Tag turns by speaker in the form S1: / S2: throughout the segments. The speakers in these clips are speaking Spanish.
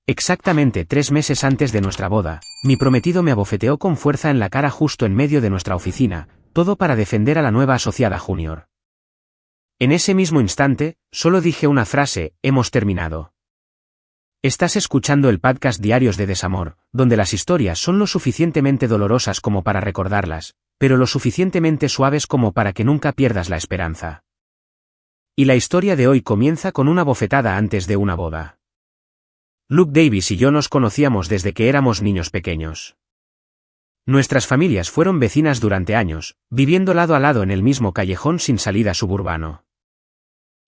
S1: Exactamente 3 meses antes de nuestra boda, mi prometido me abofeteó con fuerza en la cara justo en medio de nuestra oficina, todo para defender a la nueva asociada junior. En ese mismo instante, solo dije una frase: hemos terminado. Estás escuchando el podcast Diarios de Desamor, donde las historias son lo suficientemente dolorosas como para recordarlas, pero lo suficientemente suaves como para que nunca pierdas la esperanza. Y la historia de hoy comienza con una bofetada antes de una boda. Luke Davis y yo nos conocíamos desde que éramos niños pequeños. Nuestras familias fueron vecinas durante años, viviendo lado a lado en el mismo callejón sin salida suburbano.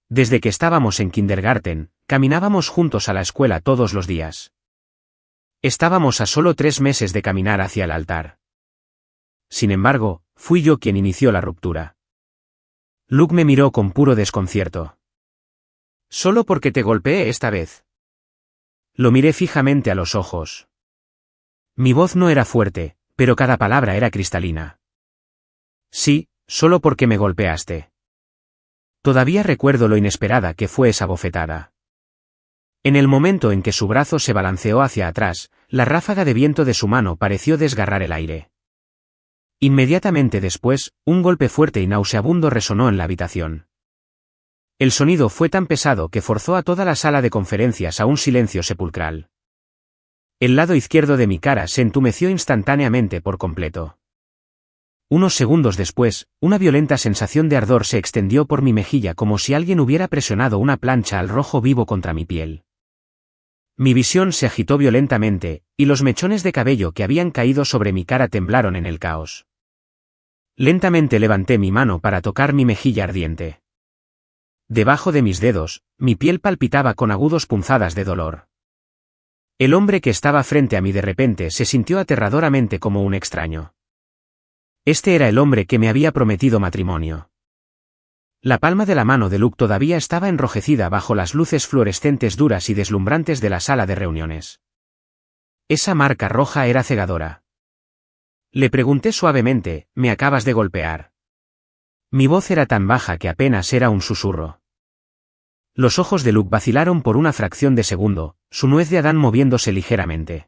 S1: Desde que estábamos en kindergarten, caminábamos juntos a la escuela todos los días. Estábamos a solo 3 meses de caminar hacia el altar. Sin embargo, fui yo quien inició la ruptura. Luke me miró con puro desconcierto. ¿Solo porque te golpeé esta vez? Lo miré fijamente a los ojos. Mi voz no era fuerte, pero cada palabra era cristalina. Sí, solo porque me golpeaste. Todavía recuerdo lo inesperada que fue esa bofetada. En el momento en que su brazo se balanceó hacia atrás, la ráfaga de viento de su mano pareció desgarrar el aire. Inmediatamente después, un golpe fuerte y nauseabundo resonó en la habitación. El sonido fue tan pesado que forzó a toda la sala de conferencias a un silencio sepulcral. El lado izquierdo de mi cara se entumeció instantáneamente por completo. Unos segundos después, una violenta sensación de ardor se extendió por mi mejilla como si alguien hubiera presionado una plancha al rojo vivo contra mi piel. Mi visión se agitó violentamente, y los mechones de cabello que habían caído sobre mi cara temblaron en el caos. Lentamente levanté mi mano para tocar mi mejilla ardiente. Debajo de mis dedos, mi piel palpitaba con agudos punzadas de dolor. El hombre que estaba frente a mí de repente se sintió aterradoramente como un extraño. Este era el hombre que me había prometido matrimonio. La palma de la mano de Luke todavía estaba enrojecida bajo las luces fluorescentes duras y deslumbrantes de la sala de reuniones. Esa marca roja era cegadora. Le pregunté suavemente: ¿me acabas de golpear? Mi voz era tan baja que apenas era un susurro. Los ojos de Luke vacilaron por una fracción de segundo, su nuez de Adán moviéndose ligeramente.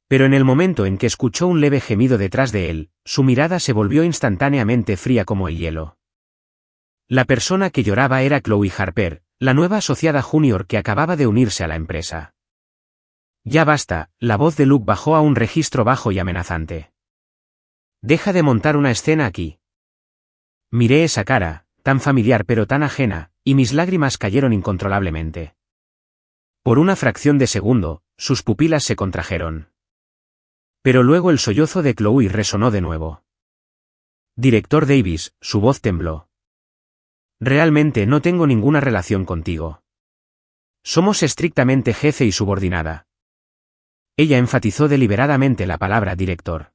S1: Pero en el momento en que escuchó un leve gemido detrás de él, su mirada se volvió instantáneamente fría como el hielo. La persona que lloraba era Chloe Harper, la nueva asociada junior que acababa de unirse a la empresa. Ya basta, la voz de Luke bajó a un registro bajo y amenazante. Deja de montar una escena aquí. Miré esa cara, tan familiar pero tan ajena, y mis lágrimas cayeron incontrolablemente. Por una fracción de segundo, sus pupilas se contrajeron. Pero luego el sollozo de Chloe resonó de nuevo. Director Davis, su voz tembló. Realmente no tengo ninguna relación contigo. Somos estrictamente jefe y subordinada. Ella enfatizó deliberadamente la palabra director.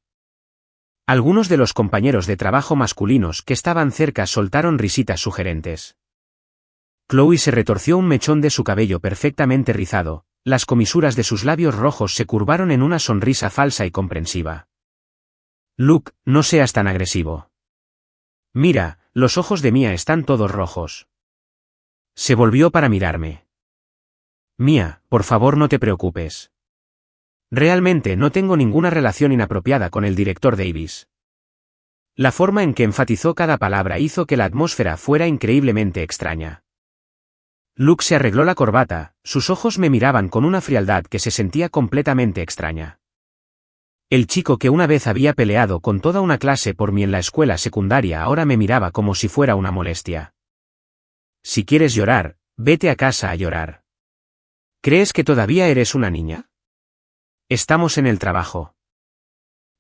S1: Algunos de los compañeros de trabajo masculinos que estaban cerca soltaron risitas sugerentes. Chloe se retorció un mechón de su cabello perfectamente rizado, las comisuras de sus labios rojos se curvaron en una sonrisa falsa y comprensiva. Luke, no seas tan agresivo. Mira, los ojos de Mia están todos rojos. Se volvió para mirarme. Mia, por favor no te preocupes. Realmente no tengo ninguna relación inapropiada con el director Davis. La forma en que enfatizó cada palabra hizo que la atmósfera fuera increíblemente extraña. Luke se arregló la corbata, sus ojos me miraban con una frialdad que se sentía completamente extraña. El chico que una vez había peleado con toda una clase por mí en la escuela secundaria ahora me miraba como si fuera una molestia. Si quieres llorar, vete a casa a llorar. ¿Crees que todavía eres una niña? Estamos en el trabajo.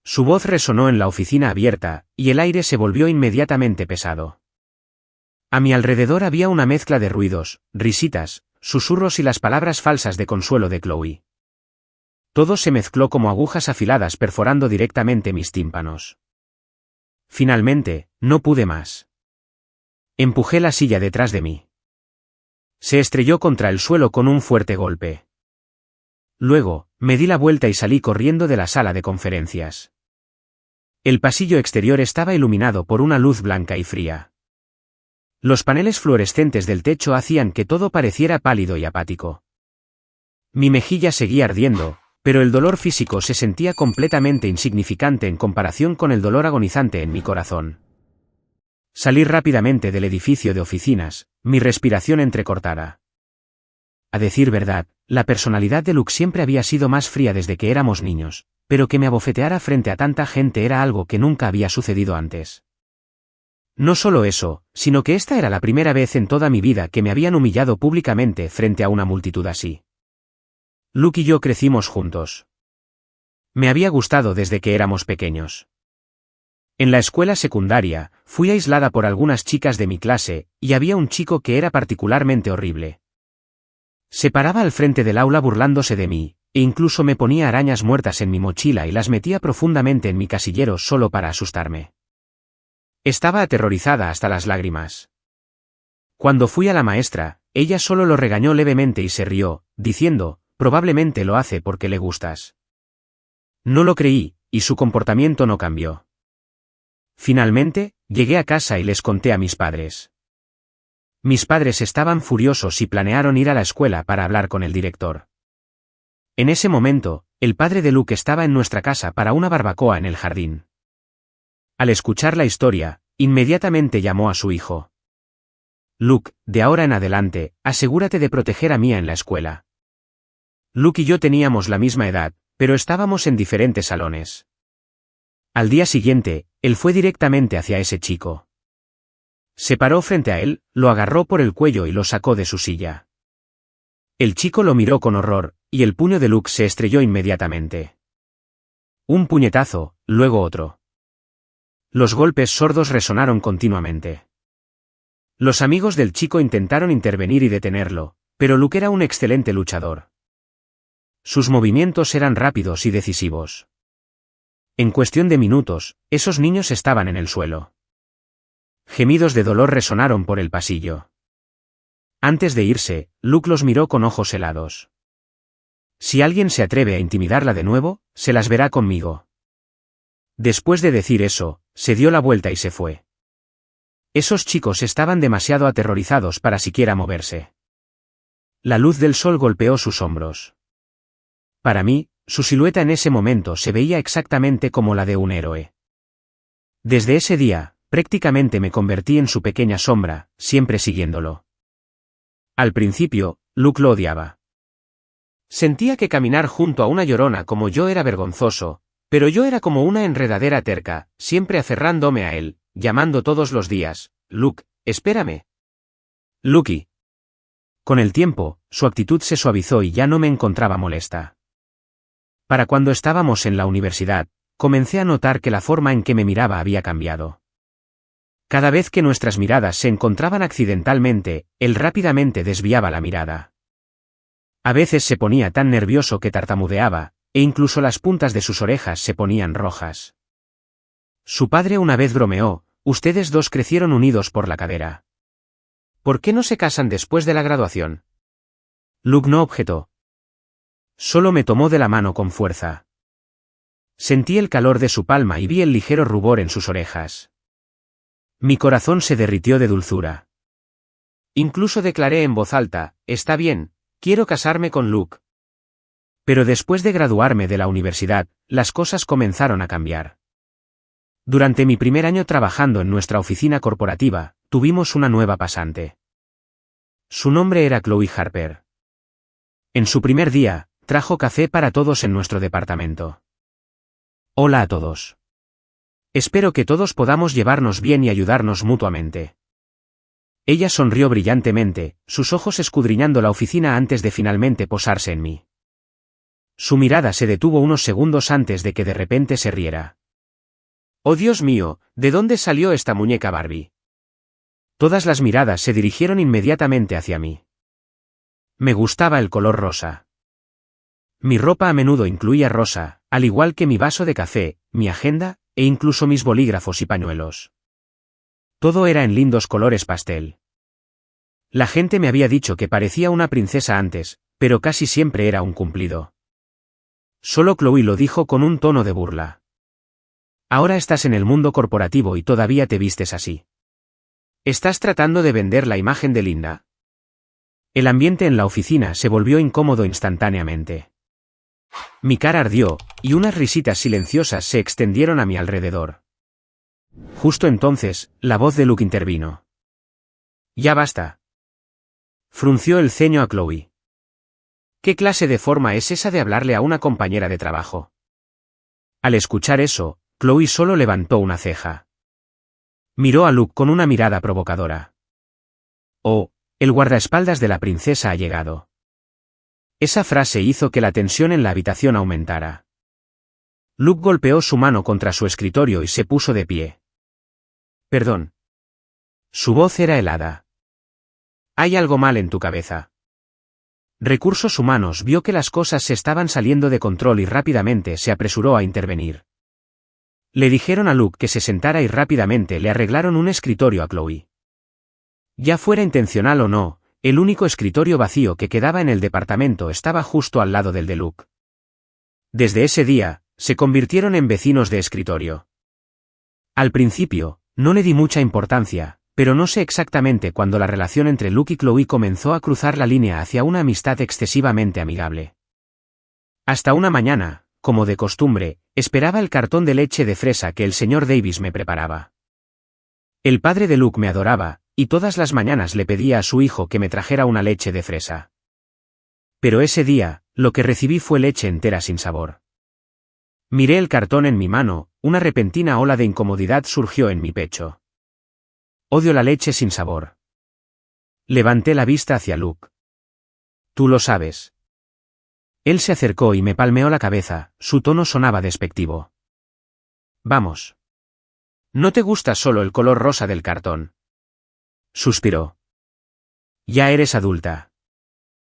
S1: Su voz resonó en la oficina abierta, y el aire se volvió inmediatamente pesado. A mi alrededor había una mezcla de ruidos, risitas, susurros y las palabras falsas de consuelo de Chloe. Todo se mezcló como agujas afiladas perforando directamente mis tímpanos. Finalmente, no pude más. Empujé la silla detrás de mí. Se estrelló contra el suelo con un fuerte golpe. Luego, me di la vuelta y salí corriendo de la sala de conferencias. El pasillo exterior estaba iluminado por una luz blanca y fría. Los paneles fluorescentes del techo hacían que todo pareciera pálido y apático. Mi mejilla seguía ardiendo, pero el dolor físico se sentía completamente insignificante en comparación con el dolor agonizante en mi corazón. Salí rápidamente del edificio de oficinas, mi respiración entrecortada. A decir verdad, la personalidad de Luke siempre había sido más fría desde que éramos niños, pero que me abofeteara frente a tanta gente era algo que nunca había sucedido antes. No solo eso, sino que esta era la primera vez en toda mi vida que me habían humillado públicamente frente a una multitud así. Luke y yo crecimos juntos. Me había gustado desde que éramos pequeños. En la escuela secundaria, fui aislada por algunas chicas de mi clase, y había un chico que era particularmente horrible. Se paraba al frente del aula burlándose de mí, e incluso me ponía arañas muertas en mi mochila y las metía profundamente en mi casillero solo para asustarme. Estaba aterrorizada hasta las lágrimas. Cuando fui a la maestra, ella solo lo regañó levemente y se rió, diciendo, probablemente lo hace porque le gustas. No lo creí, y su comportamiento no cambió. Finalmente, llegué a casa y les conté a mis padres. Mis padres estaban furiosos y planearon ir a la escuela para hablar con el director. En ese momento, el padre de Luke estaba en nuestra casa para una barbacoa en el jardín. Al escuchar la historia, inmediatamente llamó a su hijo. Luke, de ahora en adelante, asegúrate de proteger a Mia en la escuela. Luke y yo teníamos la misma edad, pero estábamos en diferentes salones. Al día siguiente, él fue directamente hacia ese chico. Se paró frente a él, lo agarró por el cuello y lo sacó de su silla. El chico lo miró con horror, y el puño de Luke se estrelló inmediatamente. Un puñetazo, luego otro. Los golpes sordos resonaron continuamente. Los amigos del chico intentaron intervenir y detenerlo, pero Luke era un excelente luchador. Sus movimientos eran rápidos y decisivos. En cuestión de minutos, esos niños estaban en el suelo. Gemidos de dolor resonaron por el pasillo. Antes de irse, Luke los miró con ojos helados. Si alguien se atreve a intimidarla de nuevo, se las verá conmigo. Después de decir eso, se dio la vuelta y se fue. Esos chicos estaban demasiado aterrorizados para siquiera moverse. La luz del sol golpeó sus hombros. Para mí, su silueta en ese momento se veía exactamente como la de un héroe. Desde ese día, prácticamente me convertí en su pequeña sombra, siempre siguiéndolo. Al principio, Luke lo odiaba. Sentía que caminar junto a una llorona como yo era vergonzoso, pero yo era como una enredadera terca, siempre aferrándome a él, llamando todos los días, Luke, espérame. Lucky. Con el tiempo, su actitud se suavizó y ya no me encontraba molesta. Para cuando estábamos en la universidad, comencé a notar que la forma en que me miraba había cambiado. Cada vez que nuestras miradas se encontraban accidentalmente, él rápidamente desviaba la mirada. A veces se ponía tan nervioso que tartamudeaba, e incluso las puntas de sus orejas se ponían rojas. Su padre una vez bromeó, ustedes dos crecieron unidos por la cadera. ¿Por qué no se casan después de la graduación? Luke no objetó. Solo me tomó de la mano con fuerza. Sentí el calor de su palma y vi el ligero rubor en sus orejas. Mi corazón se derritió de dulzura. Incluso declaré en voz alta, está bien, quiero casarme con Luke. Pero después de graduarme de la universidad, las cosas comenzaron a cambiar. Durante mi primer año trabajando en nuestra oficina corporativa, tuvimos una nueva pasante. Su nombre era Chloe Harper. En su primer día, trajo café para todos en nuestro departamento. Hola a todos. Espero que todos podamos llevarnos bien y ayudarnos mutuamente. Ella sonrió brillantemente, sus ojos escudriñando la oficina antes de finalmente posarse en mí. Su mirada se detuvo unos segundos antes de que de repente se riera. ¡Oh Dios mío! ¿De dónde salió esta muñeca Barbie? Todas las miradas se dirigieron inmediatamente hacia mí. Me gustaba el color rosa. Mi ropa a menudo incluía rosa, al igual que mi vaso de café, mi agenda, e incluso mis bolígrafos y pañuelos. Todo era en lindos colores pastel. La gente me había dicho que parecía una princesa antes, pero casi siempre era un cumplido. Solo Chloe lo dijo con un tono de burla. Ahora estás en el mundo corporativo y todavía te vistes así. ¿Estás tratando de vender la imagen de Linda? El ambiente en la oficina se volvió incómodo instantáneamente. Mi cara ardió, y unas risitas silenciosas se extendieron a mi alrededor. Justo entonces, la voz de Luke intervino. «Ya basta». Frunció el ceño a Chloe. ¿Qué clase de forma es esa de hablarle a una compañera de trabajo? Al escuchar eso, Chloe solo levantó una ceja. Miró a Luke con una mirada provocadora. «Oh, el guardaespaldas de la princesa ha llegado». Esa frase hizo que la tensión en la habitación aumentara. Luke golpeó su mano contra su escritorio y se puso de pie. «Perdón». Su voz era helada. «Hay algo mal en tu cabeza». Recursos Humanos vio que las cosas se estaban saliendo de control y rápidamente se apresuró a intervenir. Le dijeron a Luke que se sentara y rápidamente le arreglaron un escritorio a Chloe. Ya fuera intencional o no, el único escritorio vacío que quedaba en el departamento estaba justo al lado del de Luke. Desde ese día, se convirtieron en vecinos de escritorio. Al principio, no le di mucha importancia, pero no sé exactamente cuándo la relación entre Luke y Chloe comenzó a cruzar la línea hacia una amistad excesivamente amigable. Hasta una mañana, como de costumbre, esperaba el cartón de leche de fresa que el señor Davis me preparaba. El padre de Luke me adoraba, y todas las mañanas le pedía a su hijo que me trajera una leche de fresa. Pero ese día, lo que recibí fue leche entera sin sabor. Miré el cartón en mi mano, una repentina ola de incomodidad surgió en mi pecho. Odio la leche sin sabor. Levanté la vista hacia Luke. Tú lo sabes. Él se acercó y me palmeó la cabeza, su tono sonaba despectivo. Vamos. ¿No te gusta solo el color rosa del cartón? Suspiró. Ya eres adulta.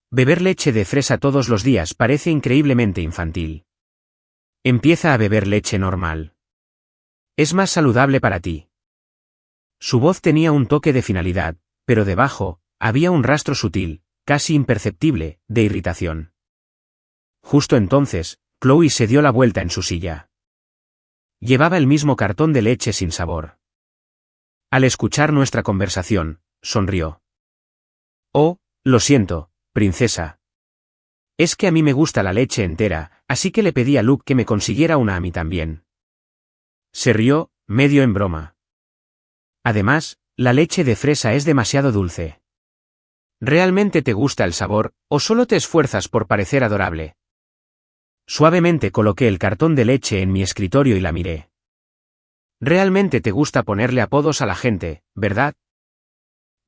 S1: Beber leche de fresa todos los días parece increíblemente infantil. Empieza a beber leche normal. Es más saludable para ti. Su voz tenía un toque de finalidad, pero debajo, había un rastro sutil, casi imperceptible, de irritación. Justo entonces, Chloe se dio la vuelta en su silla. Llevaba el mismo cartón de leche sin sabor. Al escuchar nuestra conversación, sonrió. Oh, lo siento, princesa. Es que a mí me gusta la leche entera, así que le pedí a Luke que me consiguiera una a mí también. Se rió, medio en broma. Además, la leche de fresa es demasiado dulce. ¿Realmente te gusta el sabor, o solo te esfuerzas por parecer adorable? Suavemente coloqué el cartón de leche en mi escritorio y la miré. Realmente te gusta ponerle apodos a la gente, ¿verdad?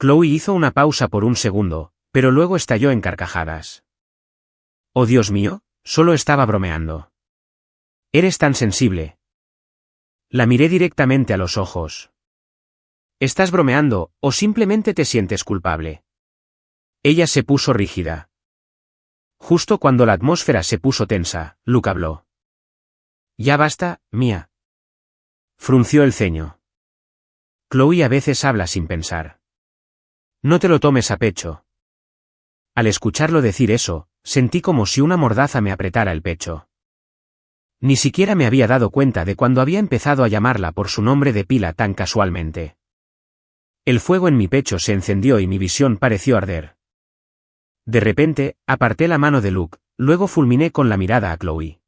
S1: Chloe hizo una pausa por un segundo, pero luego estalló en carcajadas. Oh Dios mío, solo estaba bromeando. Eres tan sensible. La miré directamente a los ojos. ¿Estás bromeando, o simplemente te sientes culpable? Ella se puso rígida. Justo cuando la atmósfera se puso tensa, Luke habló. Ya basta, Mia. Frunció el ceño. Chloe a veces habla sin pensar. No te lo tomes a pecho. Al escucharlo decir eso, sentí como si una mordaza me apretara el pecho. Ni siquiera me había dado cuenta de cuando había empezado a llamarla por su nombre de pila tan casualmente. El fuego en mi pecho se encendió y mi visión pareció arder. De repente, aparté la mano de Luke, luego fulminé con la mirada a Chloe.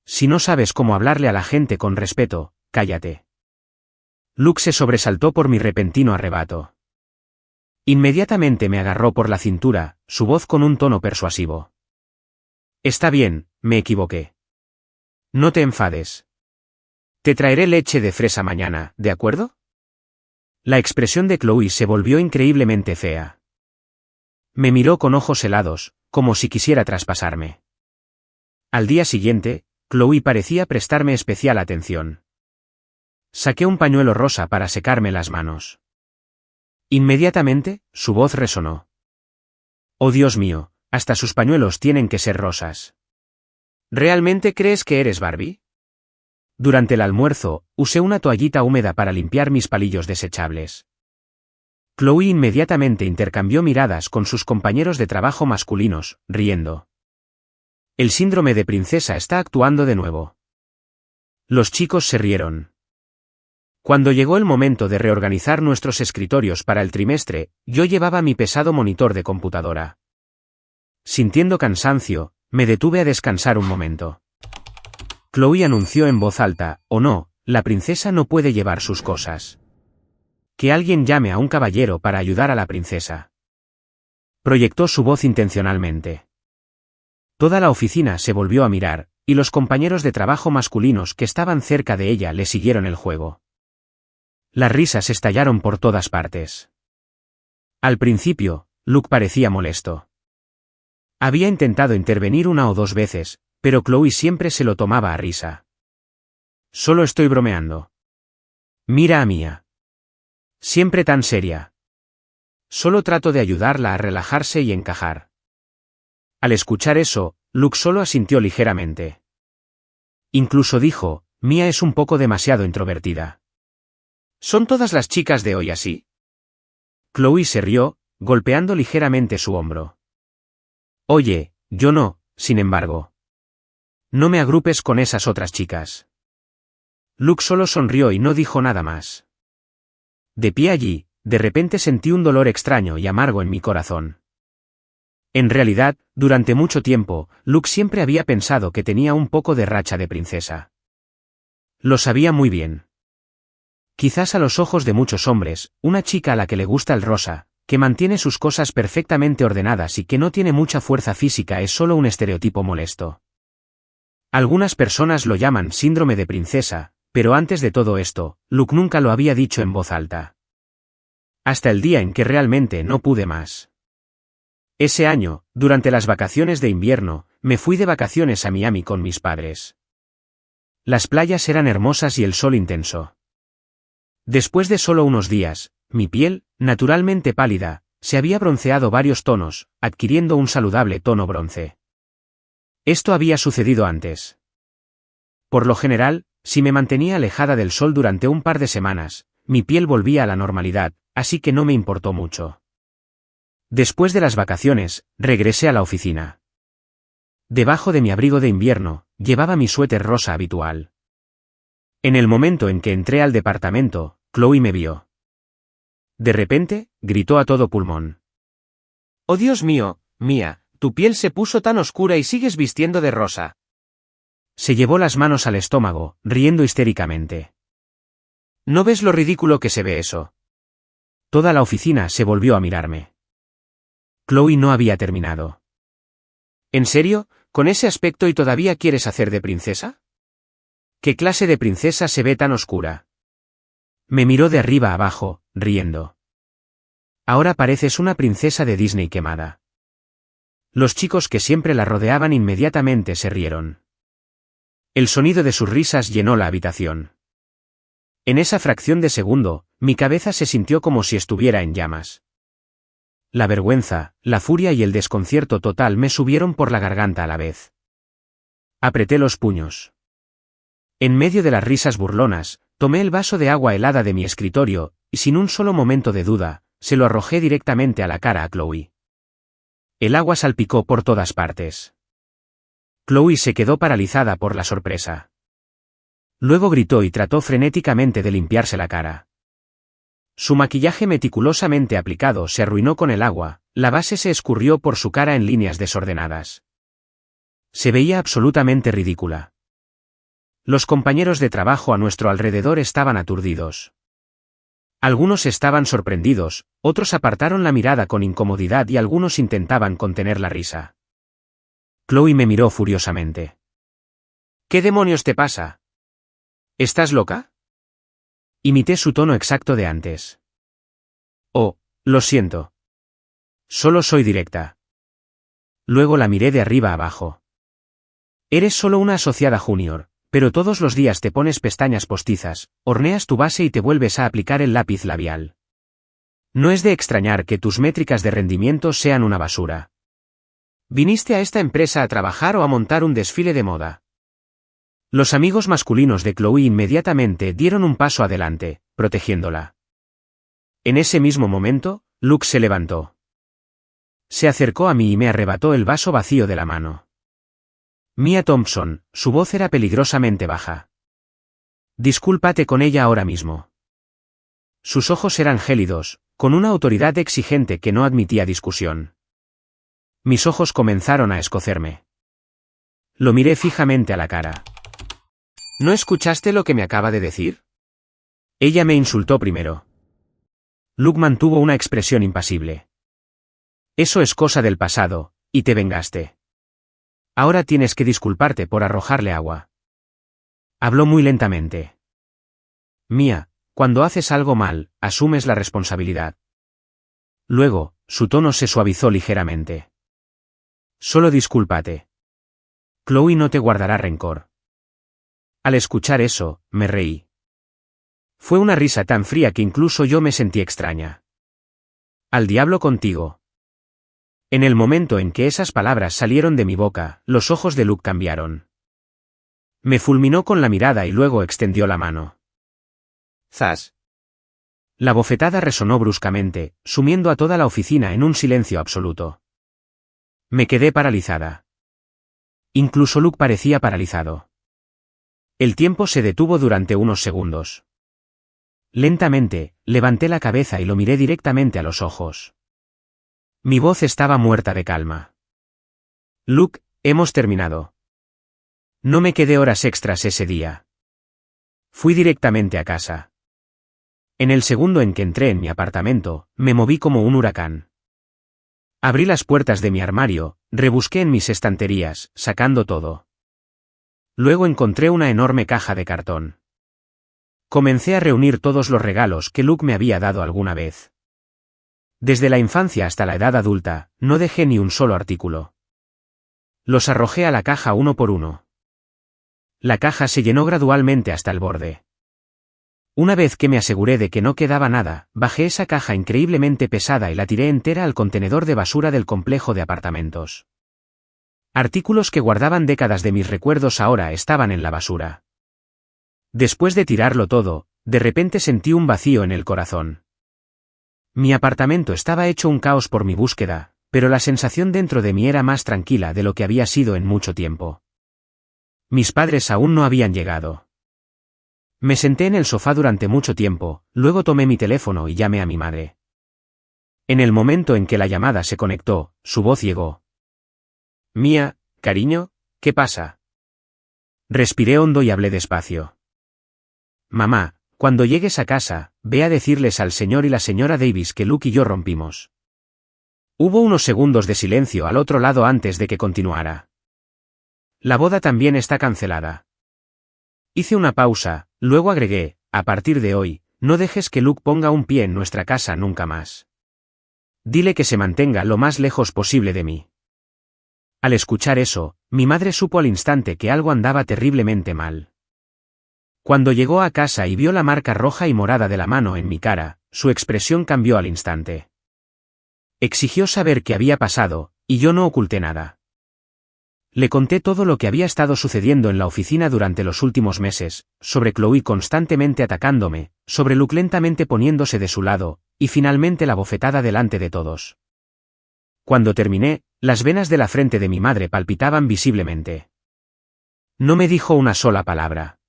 S1: Si no sabes cómo hablarle a la gente con respeto, cállate. Luke se sobresaltó por mi repentino arrebato. Inmediatamente me agarró por la cintura, su voz con un tono persuasivo. Está bien, me equivoqué. No te enfades. Te traeré leche de fresa mañana, ¿de acuerdo? La expresión de Chloe se volvió increíblemente fea. Me miró con ojos helados, como si quisiera traspasarme. Al día siguiente, Chloe parecía prestarme especial atención. Saqué un pañuelo rosa para secarme las manos. Inmediatamente, su voz resonó. Oh Dios mío, hasta sus pañuelos tienen que ser rosas. ¿Realmente crees que eres Barbie? Durante el almuerzo, usé una toallita húmeda para limpiar mis palillos desechables. Chloe inmediatamente intercambió miradas con sus compañeros de trabajo masculinos, riendo. El síndrome de princesa está actuando de nuevo. Los chicos se rieron. Cuando llegó el momento de reorganizar nuestros escritorios para el trimestre, yo llevaba mi pesado monitor de computadora. Sintiendo cansancio, me detuve a descansar un momento. Chloe anunció en voz alta: «Oh no, la princesa no puede llevar sus cosas. Que alguien llame a un caballero para ayudar a la princesa». Proyectó su voz intencionalmente. Toda la oficina se volvió a mirar, y los compañeros de trabajo masculinos que estaban cerca de ella le siguieron el juego. Las risas estallaron por todas partes. Al principio, Luke parecía molesto. Había intentado intervenir una o dos veces, pero Chloe siempre se lo tomaba a risa. «Solo estoy bromeando. Mira a Mia. Siempre tan seria. Solo trato de ayudarla a relajarse y encajar». Al escuchar eso, Luke solo asintió ligeramente. Incluso dijo: «Mia es un poco demasiado introvertida». «¿Son todas las chicas de hoy así?». Chloe se rió, golpeando ligeramente su hombro. «Oye, yo no, sin embargo. No me agrupes con esas otras chicas». Luke solo sonrió y no dijo nada más. De pie allí, de repente sentí un dolor extraño y amargo en mi corazón. En realidad, durante mucho tiempo, Luke siempre había pensado que tenía un poco de racha de princesa. Lo sabía muy bien. Quizás a los ojos de muchos hombres, una chica a la que le gusta el rosa, que mantiene sus cosas perfectamente ordenadas y que no tiene mucha fuerza física es solo un estereotipo molesto. Algunas personas lo llaman síndrome de princesa, pero antes de todo esto, Luke nunca lo había dicho en voz alta. Hasta el día en que realmente no pude más. Ese año, durante las vacaciones de invierno, me fui de vacaciones a Miami con mis padres. Las playas eran hermosas y el sol intenso. Después de solo unos días, mi piel, naturalmente pálida, se había bronceado varios tonos, adquiriendo un saludable tono bronce. Esto había sucedido antes. Por lo general, si me mantenía alejada del sol durante un par de semanas, mi piel volvía a la normalidad, así que no me importó mucho. Después de las vacaciones, regresé a la oficina. Debajo de mi abrigo de invierno, llevaba mi suéter rosa habitual. En el momento en que entré al departamento, Chloe me vio. De repente, gritó a todo pulmón: «¡Oh Dios mío, Mia, tu piel se puso tan oscura y sigues vistiendo de rosa!». Se llevó las manos al estómago, riendo histéricamente. «¿No ves lo ridículo que se ve eso?». Toda la oficina se volvió a mirarme. Chloe no había terminado. «¿En serio, con ese aspecto y todavía quieres hacer de princesa? ¿Qué clase de princesa se ve tan oscura?». Me miró de arriba a abajo, riendo. «Ahora pareces una princesa de Disney quemada». Los chicos que siempre la rodeaban inmediatamente se rieron. El sonido de sus risas llenó la habitación. En esa fracción de segundo, mi cabeza se sintió como si estuviera en llamas. La vergüenza, la furia y el desconcierto total me subieron por la garganta a la vez. Apreté los puños. En medio de las risas burlonas, tomé el vaso de agua helada de mi escritorio, y sin un solo momento de duda, se lo arrojé directamente a la cara a Chloe. El agua salpicó por todas partes. Chloe se quedó paralizada por la sorpresa. Luego gritó y trató frenéticamente de limpiarse la cara. Su maquillaje meticulosamente aplicado se arruinó con el agua, la base se escurrió por su cara en líneas desordenadas. Se veía absolutamente ridícula. Los compañeros de trabajo a nuestro alrededor estaban aturdidos. Algunos estaban sorprendidos, otros apartaron la mirada con incomodidad y algunos intentaban contener la risa. Chloe me miró furiosamente. «¿Qué demonios te pasa? ¿Estás loca?». Imité su tono exacto de antes. «Oh, lo siento. Solo soy directa». Luego la miré de arriba a abajo. «Eres solo una asociada junior, pero todos los días te pones pestañas postizas, horneas tu base y te vuelves a aplicar el lápiz labial. No es de extrañar que tus métricas de rendimiento sean una basura. ¿Viniste a esta empresa a trabajar o a montar un desfile de moda?». Los amigos masculinos de Chloe inmediatamente dieron un paso adelante, protegiéndola. En ese mismo momento, Luke se levantó. Se acercó a mí y me arrebató el vaso vacío de la mano. «Mia Thompson», su voz era peligrosamente baja. «Discúlpate con ella ahora mismo». Sus ojos eran gélidos, con una autoridad exigente que no admitía discusión. Mis ojos comenzaron a escocerme. Lo miré fijamente a la cara. ¿No escuchaste lo que me acaba de decir? Ella me insultó primero. Luke mantuvo una expresión impasible. Eso es cosa del pasado, y te vengaste. Ahora tienes que disculparte por arrojarle agua. Habló muy lentamente. Mia, cuando haces algo mal, asumes la responsabilidad. Luego, su tono se suavizó ligeramente. Solo discúlpate. Chloe no te guardará rencor. Al escuchar eso, me reí. Fue una risa tan fría que incluso yo me sentí extraña. Al diablo contigo. En el momento en que esas palabras salieron de mi boca, los ojos de Luke cambiaron. Me fulminó con la mirada y luego extendió la mano. ¡Zas! La bofetada resonó bruscamente, sumiendo a toda la oficina en un silencio absoluto. Me quedé paralizada. Incluso Luke parecía paralizado. El tiempo se detuvo durante unos segundos. Lentamente, levanté la cabeza y lo miré directamente a los ojos. Mi voz estaba muerta de calma. Luke, hemos terminado. No me quedé horas extras ese día. Fui directamente a casa. En el segundo en que entré en mi apartamento, me moví como un huracán. Abrí las puertas de mi armario, rebusqué en mis estanterías, sacando todo. Luego encontré una enorme caja de cartón. Comencé a reunir todos los regalos que Luke me había dado alguna vez. Desde la infancia hasta la edad adulta, no dejé ni un solo artículo. Los arrojé a la caja uno por uno. La caja se llenó gradualmente hasta el borde. Una vez que me aseguré de que no quedaba nada, bajé esa caja increíblemente pesada y la tiré entera al contenedor de basura del complejo de apartamentos. Artículos que guardaban décadas de mis recuerdos ahora estaban en la basura. Después de tirarlo todo, de repente sentí un vacío en el corazón. Mi apartamento estaba hecho un caos por mi búsqueda, pero la sensación dentro de mí era más tranquila de lo que había sido en mucho tiempo. Mis padres aún no habían llegado. Me senté en el sofá durante mucho tiempo, luego tomé mi teléfono y llamé a mi madre. En el momento en que la llamada se conectó, su voz llegó. Mia, cariño, ¿qué pasa? Respiré hondo y hablé despacio. Mamá, cuando llegues a casa, ve a decirles al señor y la señora Davis que Luke y yo rompimos. Hubo unos segundos de silencio al otro lado antes de que continuara. La boda también está cancelada. Hice una pausa, luego agregué, a partir de hoy, no dejes que Luke ponga un pie en nuestra casa nunca más. Dile que se mantenga lo más lejos posible de mí. Al escuchar eso, mi madre supo al instante que algo andaba terriblemente mal. Cuando llegó a casa y vio la marca roja y morada de la mano en mi cara, su expresión cambió al instante. Exigió saber qué había pasado, y yo no oculté nada. Le conté todo lo que había estado sucediendo en la oficina durante los últimos meses, sobre Chloe constantemente atacándome, sobre Luke lentamente poniéndose de su lado, y finalmente la bofetada delante de todos. Cuando terminé, las venas de la frente de mi madre palpitaban visiblemente. No me dijo una sola palabra.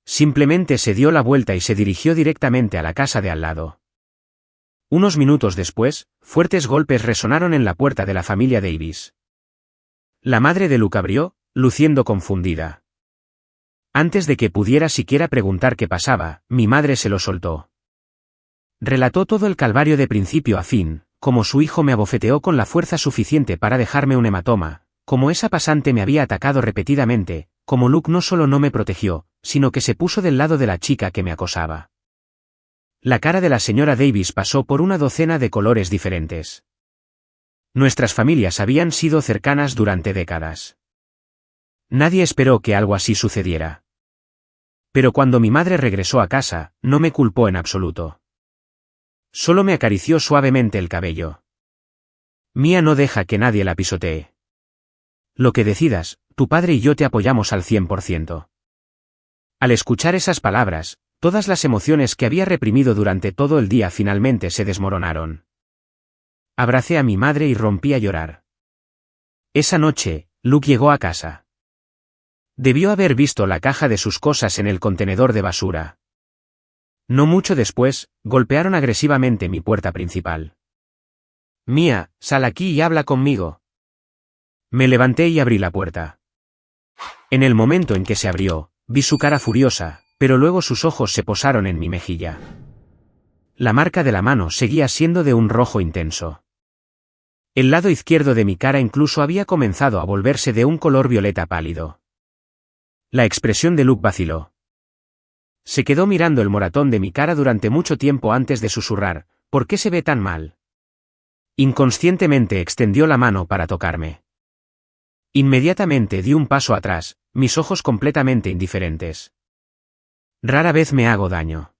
S1: Simplemente se dio la vuelta y se dirigió directamente a la casa de al lado. Unos minutos después, fuertes golpes resonaron en la puerta de la familia Davis. La madre de Luke abrió, luciendo confundida. Antes de que pudiera siquiera preguntar qué pasaba, mi madre se lo soltó. Relató todo el calvario de principio a fin, como su hijo me abofeteó con la fuerza suficiente para dejarme un hematoma, como esa pasante me había atacado repetidamente, como Luke no solo no me protegió, sino que se puso del lado de la chica que me acosaba. La cara de la señora Davis pasó por una docena de colores diferentes. Nuestras familias habían sido cercanas durante décadas. Nadie esperó que algo así sucediera. Pero cuando mi madre regresó a casa, no me culpó en absoluto. Solo me acarició suavemente el cabello. Mia no deja que nadie la pisotee. Lo que decidas, tu padre y yo te apoyamos al 100%. Al escuchar esas palabras, todas las emociones que había reprimido durante todo el día finalmente se desmoronaron. Abracé a mi madre y rompí a llorar. Esa noche, Luke llegó a casa. Debió haber visto la caja de sus cosas en el contenedor de basura. No mucho después, golpearon agresivamente mi puerta principal. Mia, sal aquí y habla conmigo. Me levanté y abrí la puerta. En el momento en que se abrió, vi su cara furiosa, pero luego sus ojos se posaron en mi mejilla. La marca de la mano seguía siendo de un rojo intenso. El lado izquierdo de mi cara incluso había comenzado a volverse de un color violeta pálido. La expresión de Luke vaciló. Se quedó mirando el moratón de mi cara durante mucho tiempo antes de susurrar, ¿por qué se ve tan mal? Inconscientemente extendió la mano para tocarme. Inmediatamente di un paso atrás, mis ojos completamente indiferentes. Rara vez me hago daño.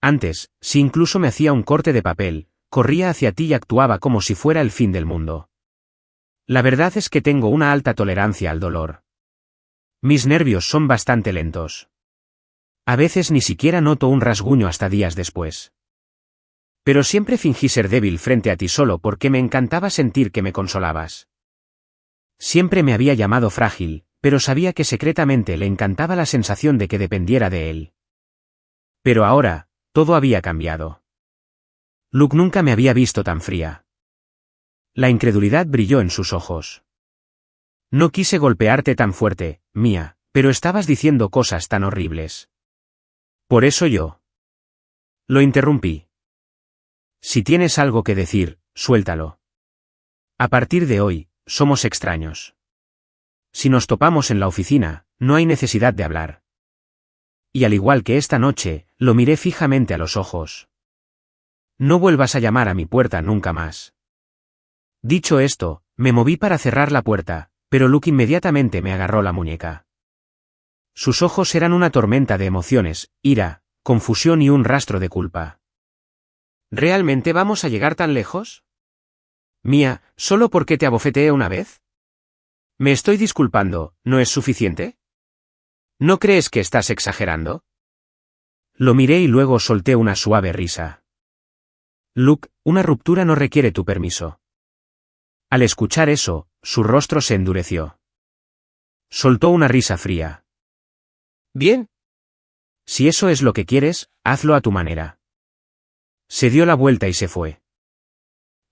S1: Antes, si incluso me hacía un corte de papel, corría hacia ti y actuaba como si fuera el fin del mundo. La verdad es que tengo una alta tolerancia al dolor. Mis nervios son bastante lentos. A veces ni siquiera noto un rasguño hasta días después. Pero siempre fingí ser débil frente a ti solo porque me encantaba sentir que me consolabas. Siempre me había llamado frágil, pero sabía que secretamente le encantaba la sensación de que dependiera de él. Pero ahora, todo había cambiado. Luke nunca me había visto tan fría. La incredulidad brilló en sus ojos. No quise golpearte tan fuerte, Mia, pero estabas diciendo cosas tan horribles. Por eso yo. Lo interrumpí. Si tienes algo que decir, suéltalo. A partir de hoy, somos extraños. Si nos topamos en la oficina, no hay necesidad de hablar. Y al igual que esta noche, lo miré fijamente a los ojos. No vuelvas a llamar a mi puerta nunca más. Dicho esto, me moví para cerrar la puerta, pero Luke inmediatamente me agarró la muñeca. Sus ojos eran una tormenta de emociones, ira, confusión y un rastro de culpa. ¿Realmente vamos a llegar tan lejos? Mia, ¿solo porque te abofeteé una vez? Me estoy disculpando, ¿no es suficiente? ¿No crees que estás exagerando? Lo miré y luego solté una suave risa. Luke, una ruptura no requiere tu permiso. Al escuchar eso, su rostro se endureció. Soltó una risa fría. Bien. Si eso es lo que quieres, hazlo a tu manera. Se dio la vuelta y se fue.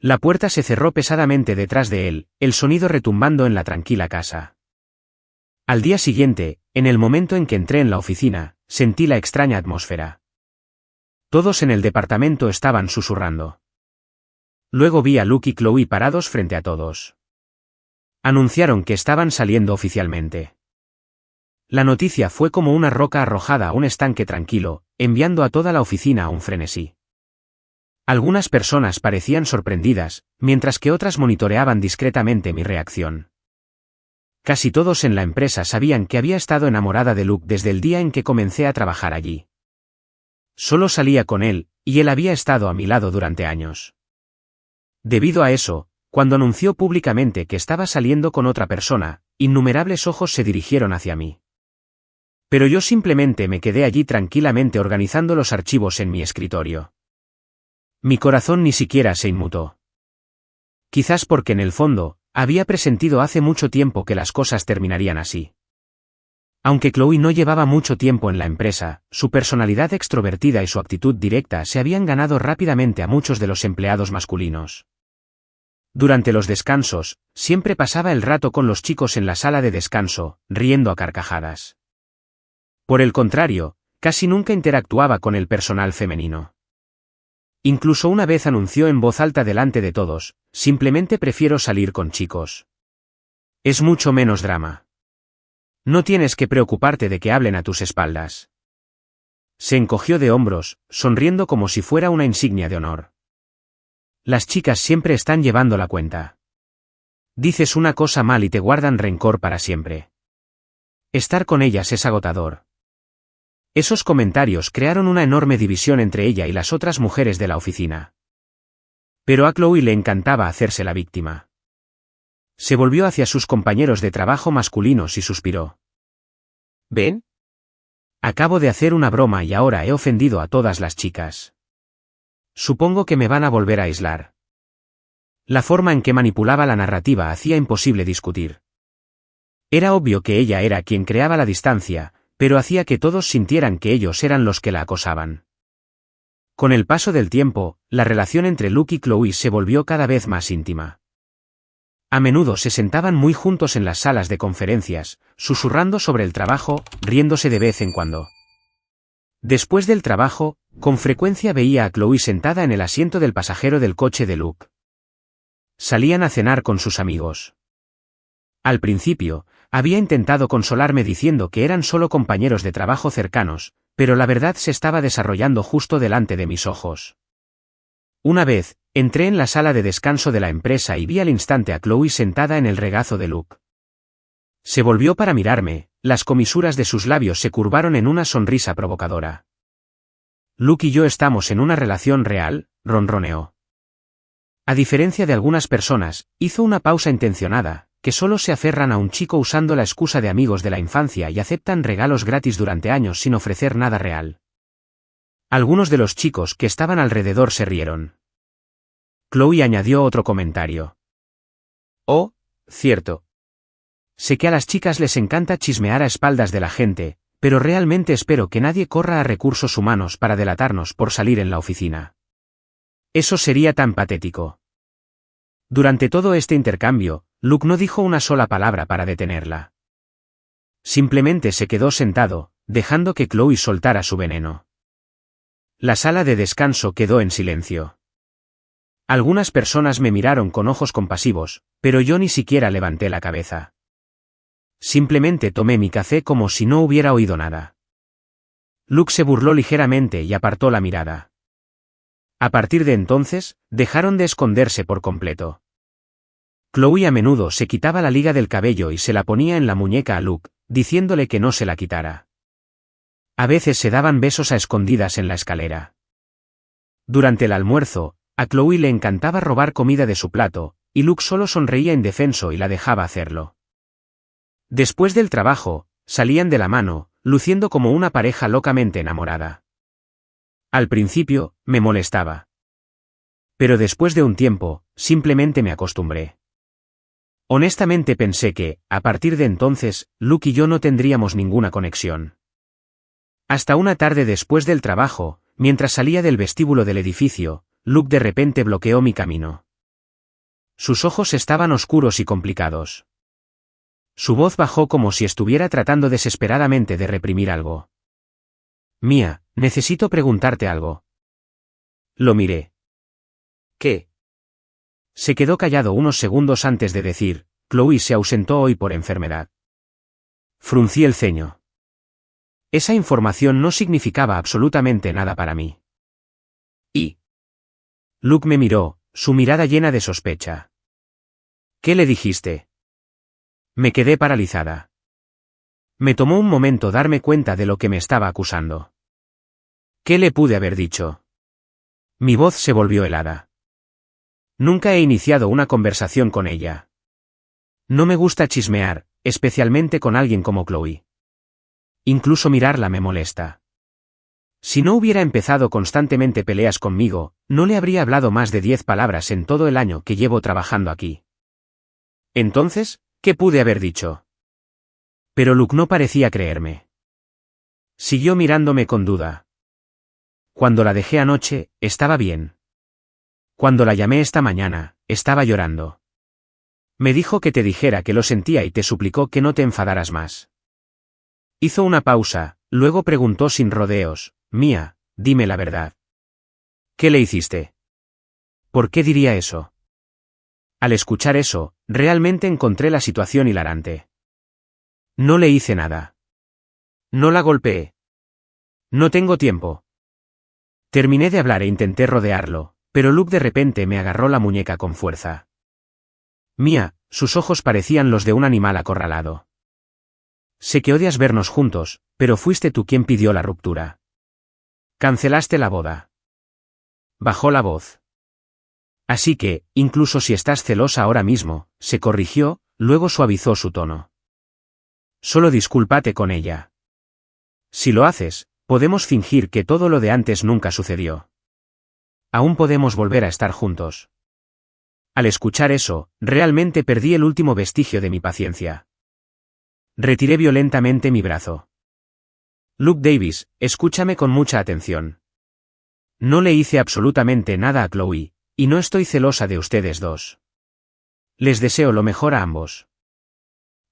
S1: La puerta se cerró pesadamente detrás de él, el sonido retumbando en la tranquila casa. Al día siguiente, en el momento en que entré en la oficina, sentí la extraña atmósfera. Todos en el departamento estaban susurrando. Luego vi a Luke y Chloe parados frente a todos. Anunciaron que estaban saliendo oficialmente. La noticia fue como una roca arrojada a un estanque tranquilo, enviando a toda la oficina a un frenesí. Algunas personas parecían sorprendidas, mientras que otras monitoreaban discretamente mi reacción. Casi todos en la empresa sabían que había estado enamorada de Luke desde el día en que comencé a trabajar allí. Solo salía con él, y él había estado a mi lado durante años. Debido a eso, cuando anunció públicamente que estaba saliendo con otra persona, innumerables ojos se dirigieron hacia mí. Pero yo simplemente me quedé allí tranquilamente organizando los archivos en mi escritorio. Mi corazón ni siquiera se inmutó. Quizás porque en el fondo, había presentido hace mucho tiempo que las cosas terminarían así. Aunque Chloe no llevaba mucho tiempo en la empresa, su personalidad extrovertida y su actitud directa se habían ganado rápidamente a muchos de los empleados masculinos. Durante los descansos, siempre pasaba el rato con los chicos en la sala de descanso, riendo a carcajadas. Por el contrario, casi nunca interactuaba con el personal femenino. Incluso una vez anunció en voz alta delante de todos, simplemente prefiero salir con chicos. Es mucho menos drama. No tienes que preocuparte de que hablen a tus espaldas. Se encogió de hombros, sonriendo como si fuera una insignia de honor. Las chicas siempre están llevando la cuenta. Dices una cosa mal y te guardan rencor para siempre. Estar con ellas es agotador. Esos comentarios crearon una enorme división entre ella y las otras mujeres de la oficina. Pero a Chloe le encantaba hacerse la víctima. Se volvió hacia sus compañeros de trabajo masculinos y suspiró. ¿Ven? Acabo de hacer una broma y ahora he ofendido a todas las chicas. Supongo que me van a volver a aislar. La forma en que manipulaba la narrativa hacía imposible discutir. Era obvio que ella era quien creaba la distancia, pero hacía que todos sintieran que ellos eran los que la acosaban. Con el paso del tiempo, la relación entre Luke y Chloe se volvió cada vez más íntima. A menudo se sentaban muy juntos en las salas de conferencias, susurrando sobre el trabajo, riéndose de vez en cuando. Después del trabajo, con frecuencia veía a Chloe sentada en el asiento del pasajero del coche de Luke. Salían a cenar con sus amigos. Al principio, había intentado consolarme diciendo que eran solo compañeros de trabajo cercanos, pero la verdad se estaba desarrollando justo delante de mis ojos. Una vez, entré en la sala de descanso de la empresa y vi al instante a Chloe sentada en el regazo de Luke. Se volvió para mirarme, las comisuras de sus labios se curvaron en una sonrisa provocadora. Luke y yo estamos en una relación real, ronroneó. A diferencia de algunas personas, hizo una pausa intencionada, que solo se aferran a un chico usando la excusa de amigos de la infancia y aceptan regalos gratis durante años sin ofrecer nada real. Algunos de los chicos que estaban alrededor se rieron. Chloe añadió otro comentario. Oh, cierto. Sé que a las chicas les encanta chismear a espaldas de la gente, pero realmente espero que nadie corra a recursos humanos para delatarnos por salir en la oficina. Eso sería tan patético. Durante todo este intercambio, Luke no dijo una sola palabra para detenerla. Simplemente se quedó sentado, dejando que Chloe soltara su veneno. La sala de descanso quedó en silencio. Algunas personas me miraron con ojos compasivos, pero yo ni siquiera levanté la cabeza. Simplemente tomé mi café como si no hubiera oído nada. Luke se burló ligeramente y apartó la mirada. A partir de entonces, dejaron de esconderse por completo. Chloe a menudo se quitaba la liga del cabello y se la ponía en la muñeca a Luke, diciéndole que no se la quitara. A veces se daban besos a escondidas en la escalera. Durante el almuerzo, a Chloe le encantaba robar comida de su plato, y Luke solo sonreía indefenso y la dejaba hacerlo. Después del trabajo, salían de la mano, luciendo como una pareja locamente enamorada. Al principio, me molestaba. Pero después de un tiempo, simplemente me acostumbré. Honestamente pensé que, a partir de entonces, Luke y yo no tendríamos ninguna conexión. Hasta una tarde después del trabajo, mientras salía del vestíbulo del edificio, Luke de repente bloqueó mi camino. Sus ojos estaban oscuros y complicados. Su voz bajó como si estuviera tratando desesperadamente de reprimir algo. Mia, necesito preguntarte algo. Lo miré. ¿Qué? Se quedó callado unos segundos antes de decir, Chloe se ausentó hoy por enfermedad. Fruncí el ceño. Esa información no significaba absolutamente nada para mí. ¿Y? Luke me miró, su mirada llena de sospecha. ¿Qué le dijiste? Me quedé paralizada. Me tomó un momento darme cuenta de lo que me estaba acusando. ¿Qué le pude haber dicho? Mi voz se volvió helada. Nunca he iniciado una conversación con ella. No me gusta chismear, especialmente con alguien como Chloe. Incluso mirarla me molesta. Si no hubiera empezado constantemente peleas conmigo, no le habría hablado más de 10 palabras en todo el año que llevo trabajando aquí. Entonces, ¿qué pude haber dicho? Pero Luke no parecía creerme. Siguió mirándome con duda. Cuando la dejé anoche, estaba bien. Cuando la llamé esta mañana, estaba llorando. Me dijo que te dijera que lo sentía y te suplicó que no te enfadaras más. Hizo una pausa, luego preguntó sin rodeos, Mia, dime la verdad. ¿Qué le hiciste? ¿Por qué diría eso? Al escuchar eso, realmente encontré la situación hilarante. No le hice nada. No la golpeé. No tengo tiempo. Terminé de hablar e intenté rodearlo, pero Luke de repente me agarró la muñeca con fuerza. Mia, sus ojos parecían los de un animal acorralado. Sé que odias vernos juntos, pero fuiste tú quien pidió la ruptura. Cancelaste la boda. Bajó la voz. Así que, incluso si estás celosa ahora mismo, se corrigió, luego suavizó su tono. Solo discúlpate con ella. Si lo haces, podemos fingir que todo lo de antes nunca sucedió. Aún podemos volver a estar juntos. Al escuchar eso, realmente perdí el último vestigio de mi paciencia. Retiré violentamente mi brazo. Luke Davis, escúchame con mucha atención. No le hice absolutamente nada a Chloe, y no estoy celosa de ustedes dos. Les deseo lo mejor a ambos.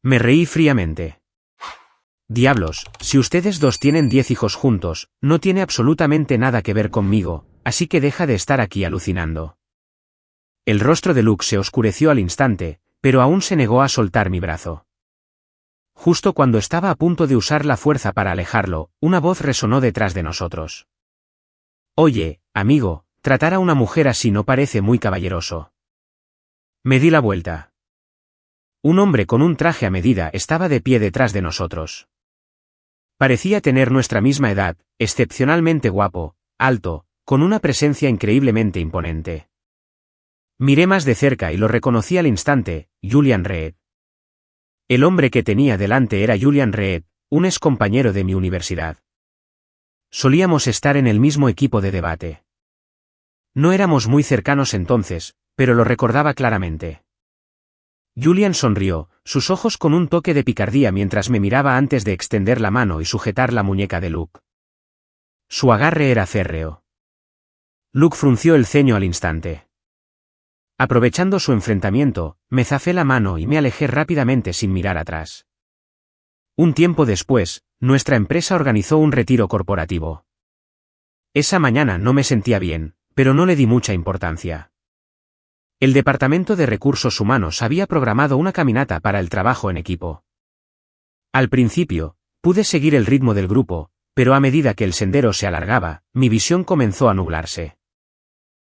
S1: Me reí fríamente. Diablos, si ustedes dos tienen 10 hijos juntos, no tiene absolutamente nada que ver conmigo, así que deja de estar aquí alucinando. El rostro de Luke se oscureció al instante, pero aún se negó a soltar mi brazo. Justo cuando estaba a punto de usar la fuerza para alejarlo, una voz resonó detrás de nosotros. Oye, amigo, tratar a una mujer así no parece muy caballeroso. Me di la vuelta. Un hombre con un traje a medida estaba de pie detrás de nosotros. Parecía tener nuestra misma edad, excepcionalmente guapo, alto, con una presencia increíblemente imponente. Miré más de cerca y lo reconocí al instante, Julian Reed. El hombre que tenía delante era Julian Reed, un excompañero de mi universidad. Solíamos estar en el mismo equipo de debate. No éramos muy cercanos entonces, pero lo recordaba claramente. Julian sonrió, sus ojos con un toque de picardía mientras me miraba antes de extender la mano y sujetar la muñeca de Luke. Su agarre era férreo. Luke frunció el ceño al instante. Aprovechando su enfrentamiento, me zafé la mano y me alejé rápidamente sin mirar atrás. Un tiempo después, nuestra empresa organizó un retiro corporativo. Esa mañana no me sentía bien, pero no le di mucha importancia. El Departamento de Recursos Humanos había programado una caminata para el trabajo en equipo. Al principio, pude seguir el ritmo del grupo, pero a medida que el sendero se alargaba, mi visión comenzó a nublarse.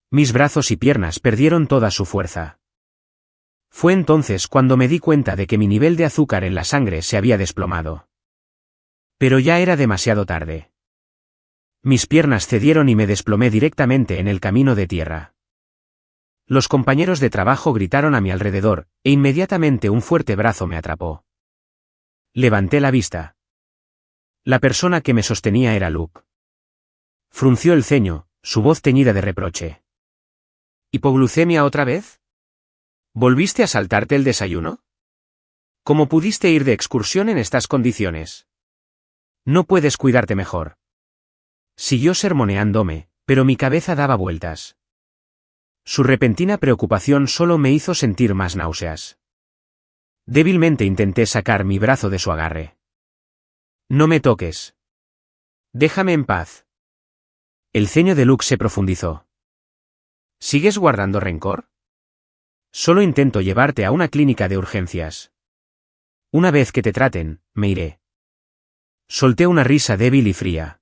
S1: Mis brazos y piernas perdieron toda su fuerza. Fue entonces cuando me di cuenta de que mi nivel de azúcar en la sangre se había desplomado. Pero ya era demasiado tarde. Mis piernas cedieron y me desplomé directamente en el camino de tierra. Los compañeros de trabajo gritaron a mi alrededor, e inmediatamente un fuerte brazo me atrapó. Levanté la vista. La persona que me sostenía era Luke. Frunció el ceño, su voz teñida de reproche. ¿Hipoglucemia otra vez? ¿Volviste a saltarte el desayuno? ¿Cómo pudiste ir de excursión en estas condiciones? No puedes cuidarte mejor. Siguió sermoneándome, pero mi cabeza daba vueltas. Su repentina preocupación solo me hizo sentir más náuseas. Débilmente intenté sacar mi brazo de su agarre. No me toques. Déjame en paz. El ceño de Luke se profundizó. ¿Sigues guardando rencor? Solo intento llevarte a una clínica de urgencias. Una vez que te traten, me iré. Solté una risa débil y fría.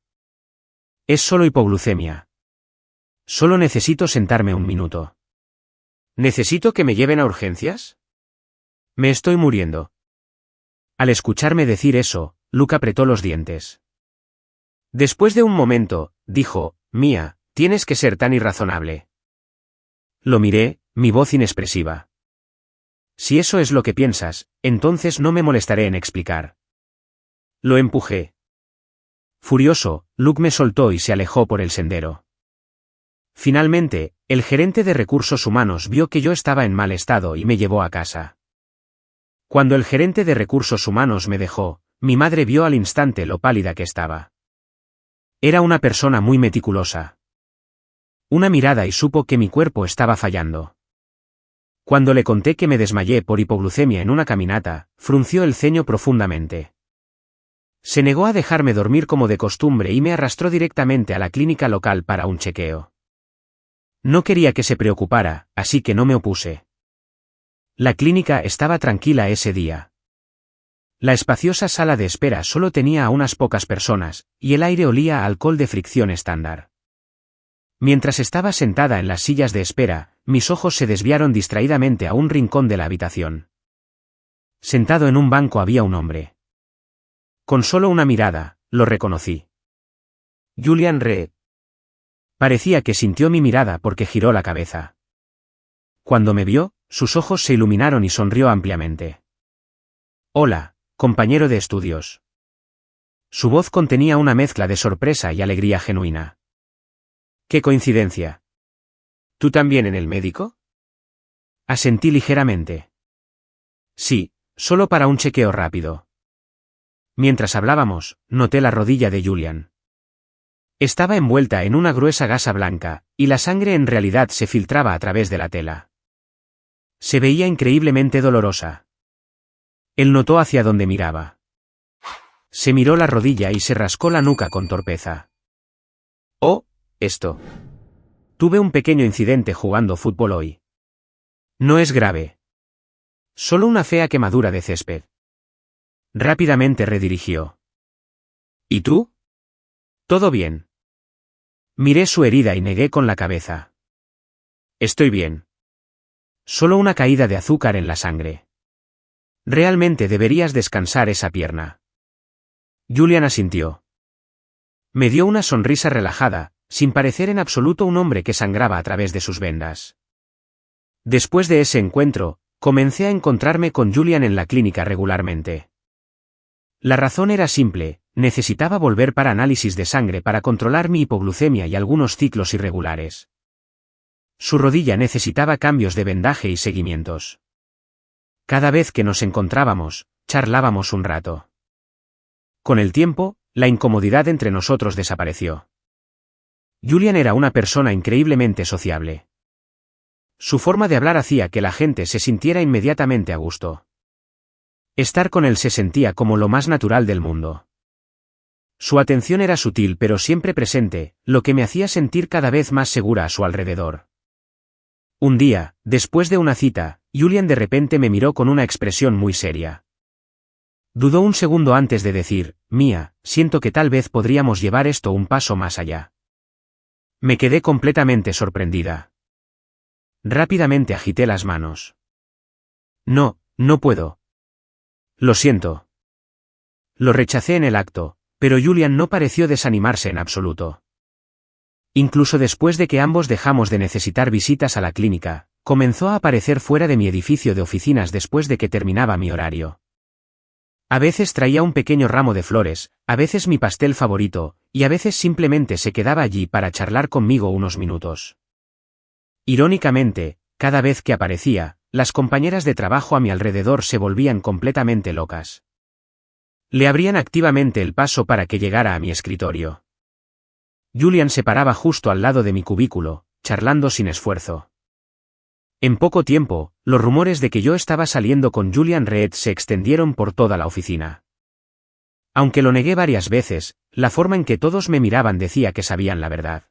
S1: Es solo hipoglucemia. Solo necesito sentarme un minuto. ¿Necesito que me lleven a urgencias? Me estoy muriendo. Al escucharme decir eso, Luke apretó los dientes. Después de un momento, dijo, Mía, tienes que ser tan irrazonable. Lo miré, mi voz inexpresiva. Si eso es lo que piensas, entonces no me molestaré en explicar. Lo empujé. Furioso, Luke me soltó y se alejó por el sendero. Finalmente, el gerente de recursos humanos vio que yo estaba en mal estado y me llevó a casa. Cuando el gerente de recursos humanos me dejó, mi madre vio al instante lo pálida que estaba. Era una persona muy meticulosa. Una mirada y supo que mi cuerpo estaba fallando. Cuando le conté que me desmayé por hipoglucemia en una caminata, frunció el ceño profundamente. Se negó a dejarme dormir como de costumbre y me arrastró directamente a la clínica local para un chequeo. No quería que se preocupara, así que no me opuse. La clínica estaba tranquila ese día. La espaciosa sala de espera solo tenía a unas pocas personas, y el aire olía a alcohol de fricción estándar. Mientras estaba sentada en las sillas de espera, mis ojos se desviaron distraídamente a un rincón de la habitación. Sentado en un banco había un hombre. Con solo una mirada, lo reconocí. Julian Reed. Parecía que sintió mi mirada porque giró la cabeza. Cuando me vio, sus ojos se iluminaron y sonrió ampliamente. Hola, compañero de estudios. Su voz contenía una mezcla de sorpresa y alegría genuina. ¡Qué coincidencia! ¿Tú también en el médico? Asentí ligeramente. Sí, solo para un chequeo rápido. Mientras hablábamos, noté la rodilla de Julian. Estaba envuelta en una gruesa gasa blanca, y la sangre en realidad se filtraba a través de la tela. Se veía increíblemente dolorosa. Él notó hacia dónde miraba. Se miró la rodilla y se rascó la nuca con torpeza. Oh, esto. Tuve un pequeño incidente jugando fútbol hoy. No es grave. Solo una fea quemadura de césped. Rápidamente redirigió. ¿Y tú? Todo bien. Miré su herida y negué con la cabeza. Estoy bien. Solo una caída de azúcar en la sangre. Realmente deberías descansar esa pierna. Julian asintió. Me dio una sonrisa relajada, sin parecer en absoluto un hombre que sangraba a través de sus vendas. Después de ese encuentro, comencé a encontrarme con Julian en la clínica regularmente. La razón era simple, necesitaba volver para análisis de sangre para controlar mi hipoglucemia y algunos ciclos irregulares. Su rodilla necesitaba cambios de vendaje y seguimientos. Cada vez que nos encontrábamos, charlábamos un rato. Con el tiempo, la incomodidad entre nosotros desapareció. Julian era una persona increíblemente sociable. Su forma de hablar hacía que la gente se sintiera inmediatamente a gusto. Estar con él se sentía como lo más natural del mundo. Su atención era sutil pero siempre presente, lo que me hacía sentir cada vez más segura a su alrededor. Un día, después de una cita, Julian de repente me miró con una expresión muy seria. Dudó un segundo antes de decir, Mia, siento que tal vez podríamos llevar esto un paso más allá. Me quedé completamente sorprendida. Rápidamente agité las manos. No, no puedo. Lo siento. Lo rechacé en el acto, pero Julian no pareció desanimarse en absoluto. Incluso después de que ambos dejamos de necesitar visitas a la clínica, comenzó a aparecer fuera de mi edificio de oficinas después de que terminaba mi horario. A veces traía un pequeño ramo de flores, a veces mi pastel favorito, y a veces simplemente se quedaba allí para charlar conmigo unos minutos. Irónicamente, cada vez que aparecía, las compañeras de trabajo a mi alrededor se volvían completamente locas. Le abrían activamente el paso para que llegara a mi escritorio. Julian se paraba justo al lado de mi cubículo, charlando sin esfuerzo. En poco tiempo, los rumores de que yo estaba saliendo con Julian Reed se extendieron por toda la oficina. Aunque lo negué varias veces, la forma en que todos me miraban decía que sabían la verdad.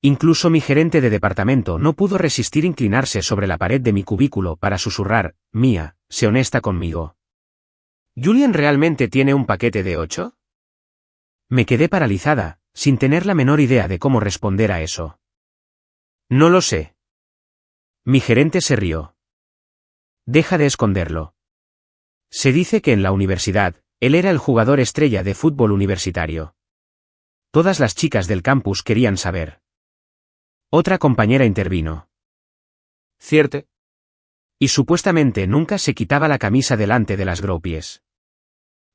S1: Incluso mi gerente de departamento no pudo resistir inclinarse sobre la pared de mi cubículo para susurrar, Mia, sé honesta conmigo. ¿Julian realmente tiene un paquete de 8? Me quedé paralizada, sin tener la menor idea de cómo responder a eso. No lo sé. Mi gerente se rió. Deja de esconderlo. Se dice que en la universidad, él era el jugador estrella de fútbol universitario. Todas las chicas del campus querían saber. Otra compañera intervino. ¿Cierto? Y supuestamente nunca se quitaba la camisa delante de las groupies.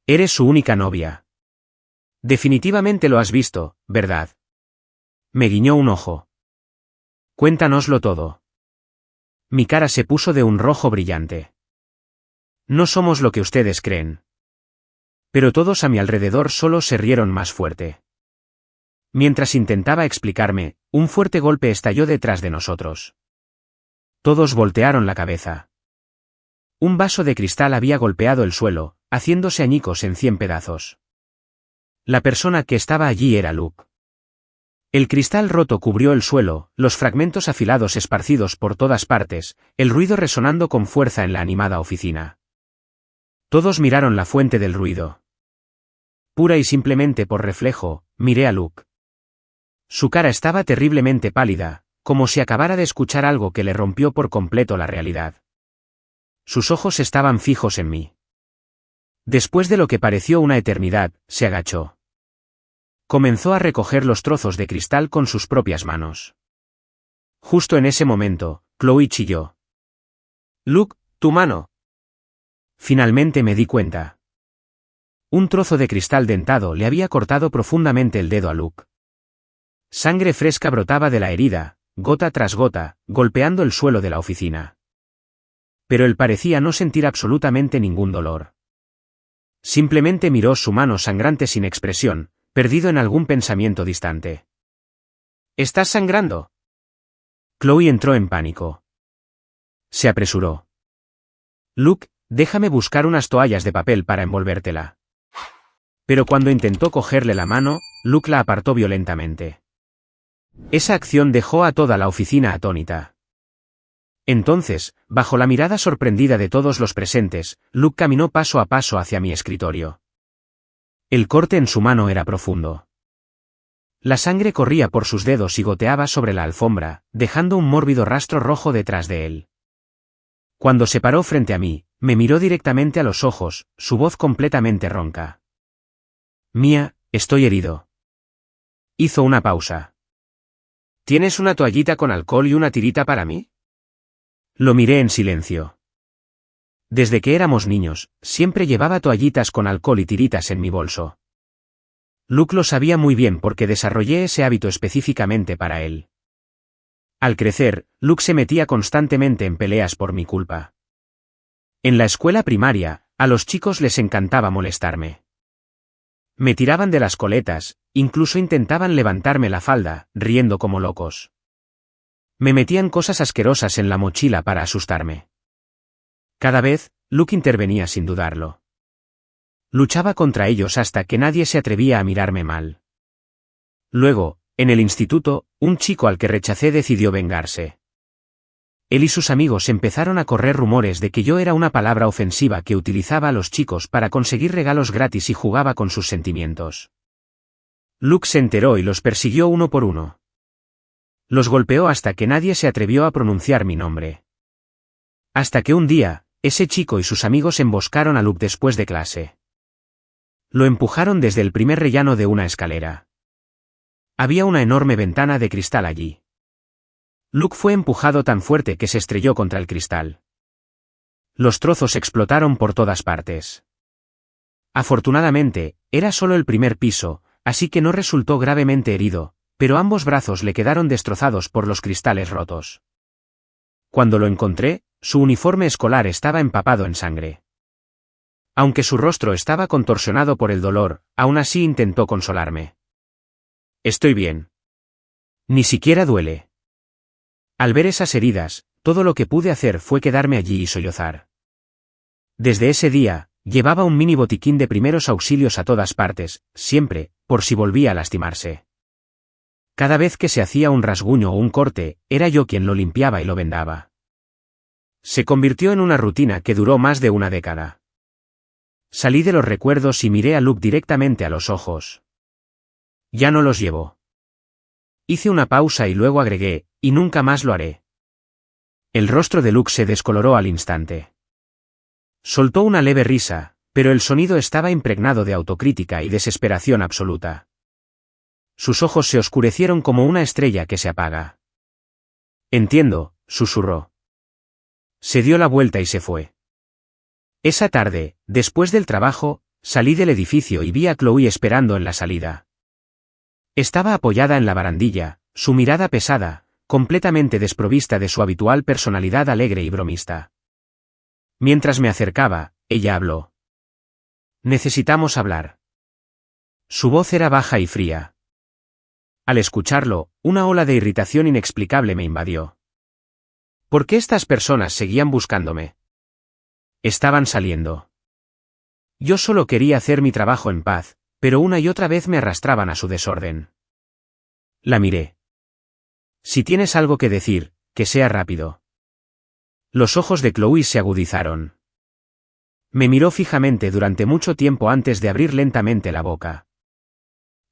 S1: Eres su única novia. Definitivamente lo has visto, ¿verdad? Me guiñó un ojo. Cuéntanoslo todo. Mi cara se puso de un rojo brillante. No somos lo que ustedes creen. Pero todos a mi alrededor solo se rieron más fuerte. Mientras intentaba explicarme, un fuerte golpe estalló detrás de nosotros. Todos voltearon la cabeza. Un vaso de cristal había golpeado el suelo, haciéndose añicos en 100 pedazos. La persona que estaba allí era Luke. El cristal roto cubrió el suelo, los fragmentos afilados esparcidos por todas partes, el ruido resonando con fuerza en la animada oficina. Todos miraron la fuente del ruido. Pura y simplemente por reflejo, miré a Luke. Su cara estaba terriblemente pálida, como si acabara de escuchar algo que le rompió por completo la realidad. Sus ojos estaban fijos en mí. Después de lo que pareció una eternidad, se agachó. Comenzó a recoger los trozos de cristal con sus propias manos. Justo en ese momento, Chloe chilló. Luke, tu mano. Finalmente me di cuenta. Un trozo de cristal dentado le había cortado profundamente el dedo a Luke. Sangre fresca brotaba de la herida, gota tras gota, golpeando el suelo de la oficina. Pero él parecía no sentir absolutamente ningún dolor. Simplemente miró su mano sangrante sin expresión, perdido en algún pensamiento distante. ¿Estás sangrando? Chloe entró en pánico. Se apresuró. Luke, déjame buscar unas toallas de papel para envolvértela. Pero cuando intentó cogerle la mano, Luke la apartó violentamente. Esa acción dejó a toda la oficina atónita. Entonces, bajo la mirada sorprendida de todos los presentes, Luke caminó paso a paso hacia mi escritorio. El corte en su mano era profundo. La sangre corría por sus dedos y goteaba sobre la alfombra, dejando un mórbido rastro rojo detrás de él. Cuando se paró frente a mí, me miró directamente a los ojos, su voz completamente ronca. Mia, estoy herido. Hizo una pausa. ¿Tienes una toallita con alcohol y una tirita para mí? Lo miré en silencio. Desde que éramos niños, siempre llevaba toallitas con alcohol y tiritas en mi bolso. Luke lo sabía muy bien porque desarrollé ese hábito específicamente para él. Al crecer, Luke se metía constantemente en peleas por mi culpa. En la escuela primaria, a los chicos les encantaba molestarme. Me tiraban de las coletas, incluso intentaban levantarme la falda, riendo como locos. Me metían cosas asquerosas en la mochila para asustarme. Cada vez, Luke intervenía sin dudarlo. Luchaba contra ellos hasta que nadie se atrevía a mirarme mal. Luego, en el instituto, un chico al que rechacé decidió vengarse. Él y sus amigos empezaron a correr rumores de que yo era una palabra ofensiva que utilizaba a los chicos para conseguir regalos gratis y jugaba con sus sentimientos. Luke se enteró y los persiguió uno por uno. Los golpeó hasta que nadie se atrevió a pronunciar mi nombre. Hasta que un día, ese chico y sus amigos emboscaron a Luke después de clase. Lo empujaron desde el primer rellano de una escalera. Había una enorme ventana de cristal allí. Luke fue empujado tan fuerte que se estrelló contra el cristal. Los trozos explotaron por todas partes. Afortunadamente, era solo el primer piso, así que no resultó gravemente herido, pero ambos brazos le quedaron destrozados por los cristales rotos. Cuando lo encontré, su uniforme escolar estaba empapado en sangre. Aunque su rostro estaba contorsionado por el dolor, aún así intentó consolarme. Estoy bien. Ni siquiera duele. Al ver esas heridas, todo lo que pude hacer fue quedarme allí y sollozar. Desde ese día, llevaba un mini botiquín de primeros auxilios a todas partes, siempre, por si volvía a lastimarse. Cada vez que se hacía un rasguño o un corte, era yo quien lo limpiaba y lo vendaba. Se convirtió en una rutina que duró más de una década. Salí de los recuerdos y miré a Luke directamente a los ojos. Ya no los llevo. Hice una pausa y luego agregué, y nunca más lo haré. El rostro de Luke se descoloró al instante. Soltó una leve risa, pero el sonido estaba impregnado de autocrítica y desesperación absoluta. Sus ojos se oscurecieron como una estrella que se apaga. Entiendo, susurró. Se dio la vuelta y se fue. Esa tarde, después del trabajo, salí del edificio y vi a Chloe esperando en la salida. Estaba apoyada en la barandilla, su mirada pesada, completamente desprovista de su habitual personalidad alegre y bromista. Mientras me acercaba, ella habló. Necesitamos hablar. Su voz era baja y fría. Al escucharlo, una ola de irritación inexplicable me invadió. ¿Por qué estas personas seguían buscándome? Estaban saliendo. Yo solo quería hacer mi trabajo en paz, pero una y otra vez me arrastraban a su desorden. La miré. Si tienes algo que decir, que sea rápido. Los ojos de Chloe se agudizaron. Me miró fijamente durante mucho tiempo antes de abrir lentamente la boca.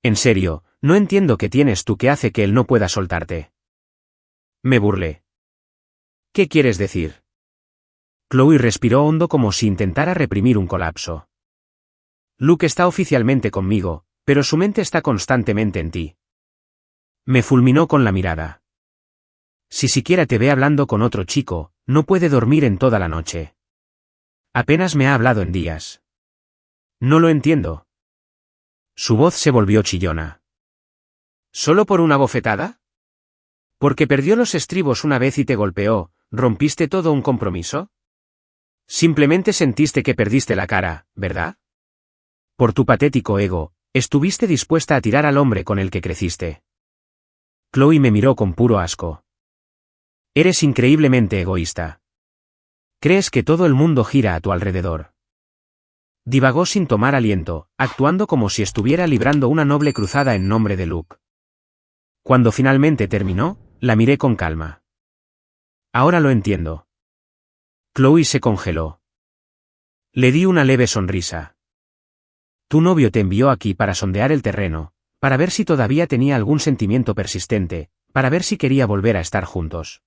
S1: En serio, no entiendo qué tienes tú que hace que él no pueda soltarte. Me burlé. ¿Qué quieres decir? Chloe respiró hondo como si intentara reprimir un colapso. Luke está oficialmente conmigo, pero su mente está constantemente en ti. Me fulminó con la mirada. Si siquiera te ve hablando con otro chico, no puede dormir en toda la noche. Apenas me ha hablado en días. No lo entiendo. Su voz se volvió chillona. ¿Solo por una bofetada? ¿Porque perdió los estribos una vez y te golpeó, rompiste todo un compromiso? Simplemente sentiste que perdiste la cara, ¿verdad? Por tu patético ego, Estuviste dispuesta a tirar al hombre con el que creciste. Chloe me miró con puro asco. Eres increíblemente egoísta. Crees que todo el mundo gira a tu alrededor. Divagó sin tomar aliento, actuando como si estuviera librando una noble cruzada en nombre de Luke. Cuando finalmente terminó, la miré con calma. Ahora lo entiendo. Chloe se congeló. Le di una leve sonrisa. Tu novio te envió aquí para sondear el terreno, para ver si todavía tenía algún sentimiento persistente, para ver si quería volver a estar juntos.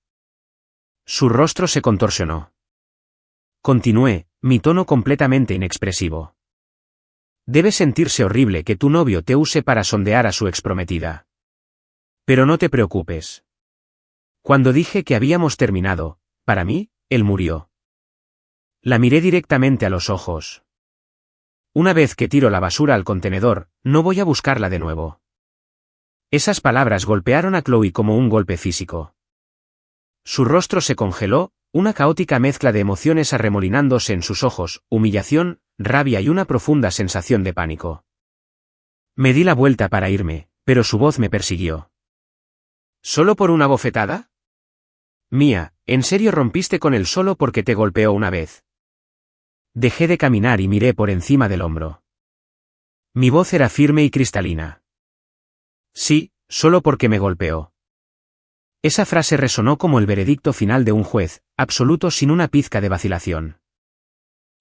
S1: Su rostro se contorsionó. Continué, mi tono completamente inexpresivo. Debe sentirse horrible que tu novio te use para sondear a su exprometida. Pero no te preocupes. Cuando dije que habíamos terminado, para mí, él murió. La miré directamente a los ojos. Una vez que tiro la basura al contenedor, no voy a buscarla de nuevo. Esas palabras golpearon a Chloe como un golpe físico. Su rostro se congeló, una caótica mezcla de emociones arremolinándose en sus ojos, humillación, rabia y una profunda sensación de pánico. Me di la vuelta para irme, pero su voz me persiguió. ¿Solo por una bofetada? Mía, ¿en serio rompiste con él solo porque te golpeó una vez? Dejé de caminar y miré por encima del hombro. Mi voz era firme y cristalina. Sí, solo porque me golpeó. Esa frase resonó como el veredicto final de un juez, absoluto sin una pizca de vacilación.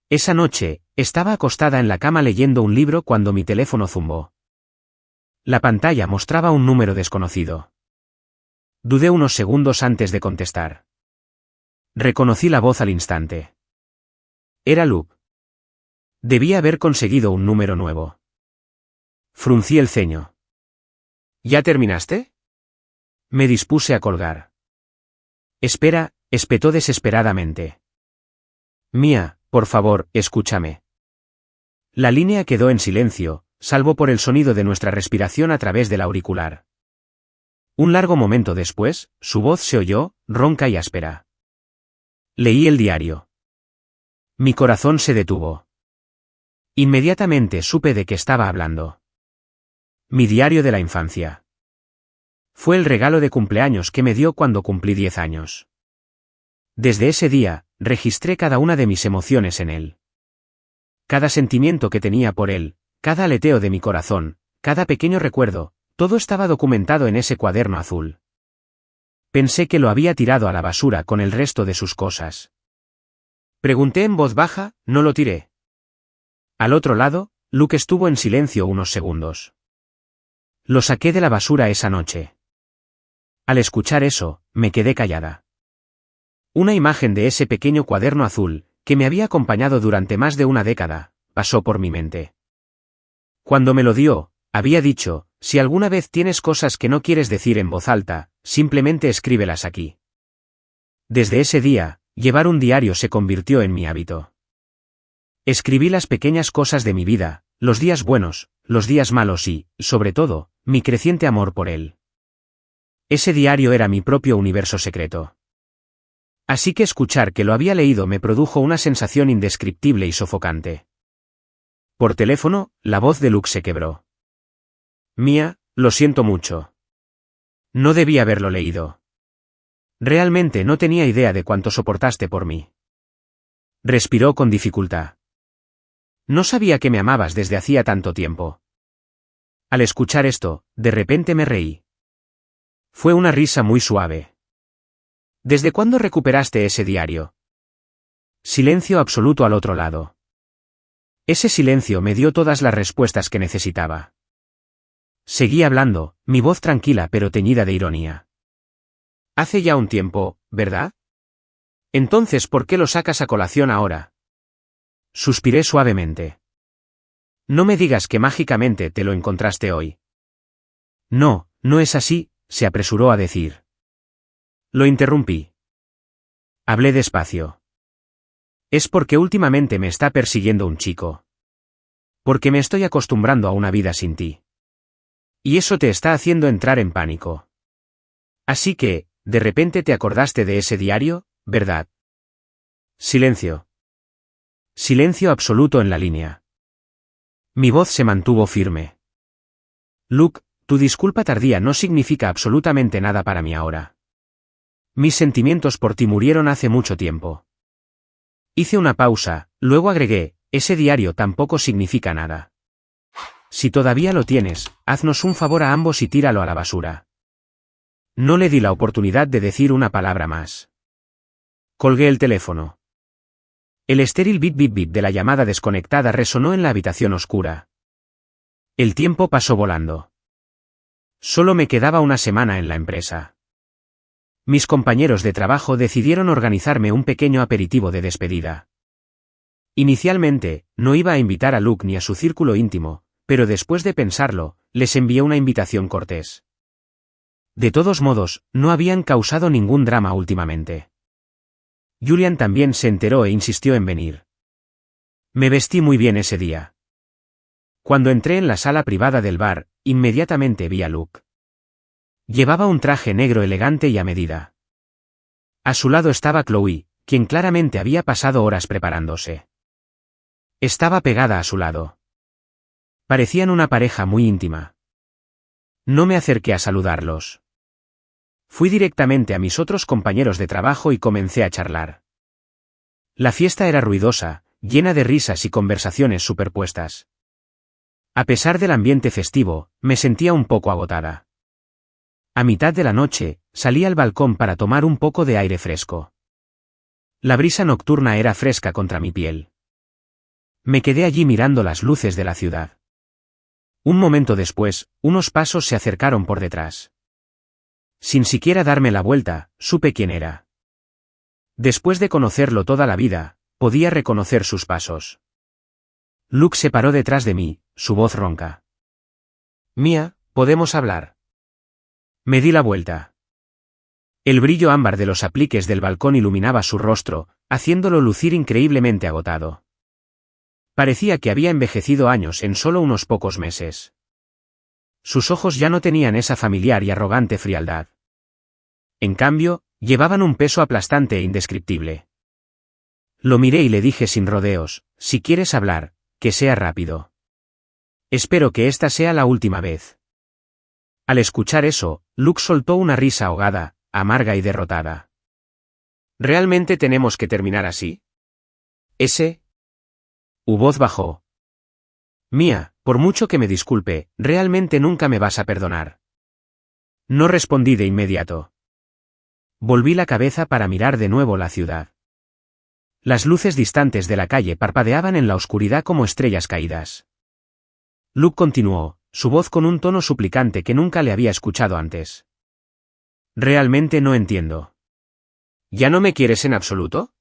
S1: Esa noche, estaba acostada en la cama leyendo un libro cuando mi teléfono zumbó. La pantalla mostraba un número desconocido. Dudé unos segundos antes de contestar. Reconocí la voz al instante. Era Luke. Debía haber conseguido un número nuevo. Fruncí el ceño. ¿Ya terminaste? Me dispuse a colgar. Espera, espetó desesperadamente. Mía, por favor, escúchame. La línea quedó en silencio, salvo por el sonido de nuestra respiración a través del auricular. Un largo momento después, su voz se oyó, ronca y áspera. Leí el diario. Mi corazón se detuvo. Inmediatamente supe de qué estaba hablando. Mi diario de la infancia. Fue el regalo de cumpleaños que me dio cuando cumplí 10 años. Desde ese día, registré cada una de mis emociones en él. Cada sentimiento que tenía por él, cada aleteo de mi corazón, cada pequeño recuerdo, todo estaba documentado en ese cuaderno azul. Pensé que lo había tirado a la basura con el resto de sus cosas. Pregunté en voz baja, no lo tiré. Al otro lado, Luke estuvo en silencio unos segundos. Lo saqué de la basura esa noche. Al escuchar eso, me quedé callada. Una imagen de ese pequeño cuaderno azul, que me había acompañado durante más de una década, pasó por mi mente. Cuando me lo dio, había dicho, si alguna vez tienes cosas que no quieres decir en voz alta, simplemente escríbelas aquí. Desde ese día, llevar un diario se convirtió en mi hábito. Escribí las pequeñas cosas de mi vida, los días buenos, los días malos y, sobre todo, mi creciente amor por él. Ese diario era mi propio universo secreto. Así que escuchar que lo había leído me produjo una sensación indescriptible y sofocante. Por teléfono, la voz de Luke se quebró. Mía, lo siento mucho. No debí haberlo leído. Realmente no tenía idea de cuánto soportaste por mí. Respiró con dificultad. No sabía que me amabas desde hacía tanto tiempo. Al escuchar esto, de repente me reí. Fue una risa muy suave. ¿Desde cuándo recuperaste ese diario? Silencio absoluto al otro lado. Ese silencio me dio todas las respuestas que necesitaba. Seguí hablando, mi voz tranquila pero teñida de ironía. Hace ya un tiempo, ¿verdad? Entonces, ¿por qué lo sacas a colación ahora? Suspiré suavemente. No me digas que mágicamente te lo encontraste hoy. No, no es así, se apresuró a decir. Lo interrumpí. Hablé despacio. Es porque últimamente me está persiguiendo un chico. Porque me estoy acostumbrando a una vida sin ti. Y eso te está haciendo entrar en pánico. Así que, de repente te acordaste de ese diario, ¿verdad? Silencio. Silencio absoluto en la línea. Mi voz se mantuvo firme. Luke, tu disculpa tardía no significa absolutamente nada para mí ahora. Mis sentimientos por ti murieron hace mucho tiempo. Hice una pausa, luego agregué, ese diario tampoco significa nada. Si todavía lo tienes, haznos un favor a ambos y tíralo a la basura. No le di la oportunidad de decir una palabra más. Colgué el teléfono. El estéril bip bip bip de la llamada desconectada resonó en la habitación oscura. El tiempo pasó volando. Solo me quedaba una semana en la empresa. Mis compañeros de trabajo decidieron organizarme un pequeño aperitivo de despedida. Inicialmente, no iba a invitar a Luke ni a su círculo íntimo, pero después de pensarlo, les envié una invitación cortés. De todos modos, no habían causado ningún drama últimamente. Julian también se enteró e insistió en venir. Me vestí muy bien ese día. Cuando entré en la sala privada del bar, inmediatamente vi a Luke. Llevaba un traje negro elegante y a medida. A su lado estaba Chloe, quien claramente había pasado horas preparándose. Estaba pegada a su lado. Parecían una pareja muy íntima. No me acerqué a saludarlos. Fui directamente a mis otros compañeros de trabajo y comencé a charlar. La fiesta era ruidosa, llena de risas y conversaciones superpuestas. A pesar del ambiente festivo, me sentía un poco agotada. A mitad de la noche, salí al balcón para tomar un poco de aire fresco. La brisa nocturna era fresca contra mi piel. Me quedé allí mirando las luces de la ciudad. Un momento después, unos pasos se acercaron por detrás. Sin siquiera darme la vuelta, supe quién era. Después de conocerlo toda la vida, podía reconocer sus pasos. Luke se paró detrás de mí, su voz ronca. Mia, ¿podemos hablar? Me di la vuelta. El brillo ámbar de los apliques del balcón iluminaba su rostro, haciéndolo lucir increíblemente agotado. Parecía que había envejecido años en solo unos pocos meses. Sus ojos ya no tenían esa familiar y arrogante frialdad. En cambio, llevaban un peso aplastante e indescriptible. Lo miré y le dije sin rodeos, si quieres hablar, que sea rápido. Espero que esta sea la última vez. Al escuchar eso, Luke soltó una risa ahogada, amarga y derrotada. ¿Realmente tenemos que terminar así? Su voz bajó. Mia, por mucho que me disculpe, realmente nunca me vas a perdonar. No respondí de inmediato. Volví la cabeza para mirar de nuevo la ciudad. Las luces distantes de la calle parpadeaban en la oscuridad como estrellas caídas. Luke continuó, su voz con un tono suplicante que nunca le había escuchado antes. Realmente no entiendo. ¿Ya no me quieres en absoluto?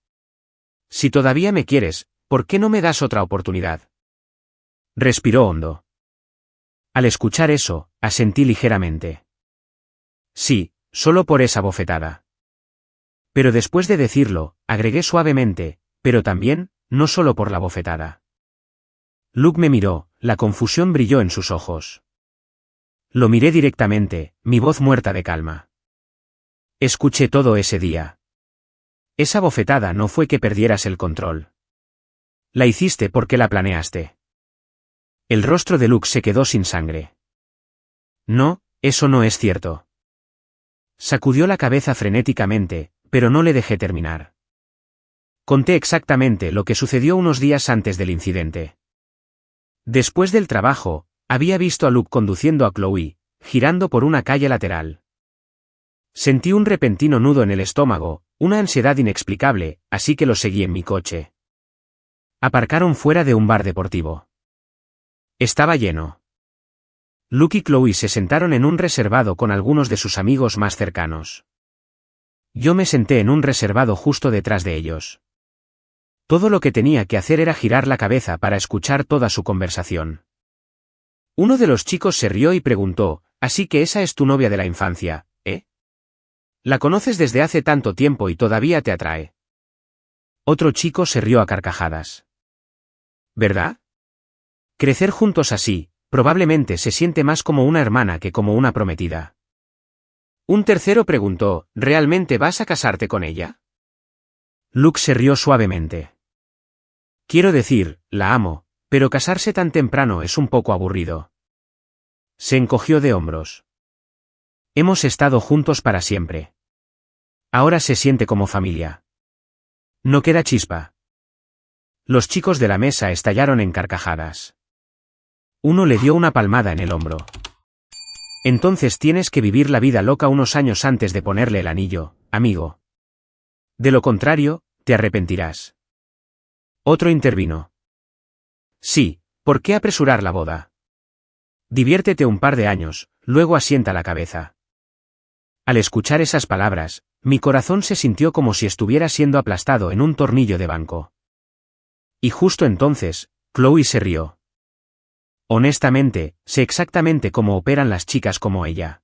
S1: Si todavía me quieres, ¿por qué no me das otra oportunidad? Respiró hondo. Al escuchar eso, asentí ligeramente. Sí, solo por esa bofetada. Pero después de decirlo, agregué suavemente, pero también, no solo por la bofetada. Luke me miró, la confusión brilló en sus ojos. Lo miré directamente, mi voz muerta de calma. Escuché todo ese día. Esa bofetada no fue que perdieras el control. La hiciste porque la planeaste. El rostro de Luke se quedó sin sangre. No, eso no es cierto. Sacudió la cabeza frenéticamente, pero no le dejé terminar. Conté exactamente lo que sucedió unos días antes del incidente. Después del trabajo, había visto a Luke conduciendo a Chloe, girando por una calle lateral. Sentí un repentino nudo en el estómago, una ansiedad inexplicable, así que lo seguí en mi coche. Aparcaron fuera de un bar deportivo. Estaba lleno. Luke y Chloe se sentaron en un reservado con algunos de sus amigos más cercanos. Yo me senté en un reservado justo detrás de ellos. Todo lo que tenía que hacer era girar la cabeza para escuchar toda su conversación. Uno de los chicos se rió y preguntó, «Así que esa es tu novia de la infancia, ¿eh? La conoces desde hace tanto tiempo y todavía te atrae». Otro chico se rió a carcajadas. ¿Verdad? Crecer juntos así, probablemente se siente más como una hermana que como una prometida. Un tercero preguntó, ¿realmente vas a casarte con ella? Luke se rió suavemente. Quiero decir, la amo, pero casarse tan temprano es un poco aburrido. Se encogió de hombros. Hemos estado juntos para siempre. Ahora se siente como familia. No queda chispa. Los chicos de la mesa estallaron en carcajadas. Uno le dio una palmada en el hombro. Entonces tienes que vivir la vida loca unos años antes de ponerle el anillo, amigo. De lo contrario, te arrepentirás. Otro intervino. Sí, ¿por qué apresurar la boda? Diviértete un par de años, luego asienta la cabeza. Al escuchar esas palabras, mi corazón se sintió como si estuviera siendo aplastado en un tornillo de banco. Y justo entonces, Chloe se rió. Honestamente, sé exactamente cómo operan las chicas como ella.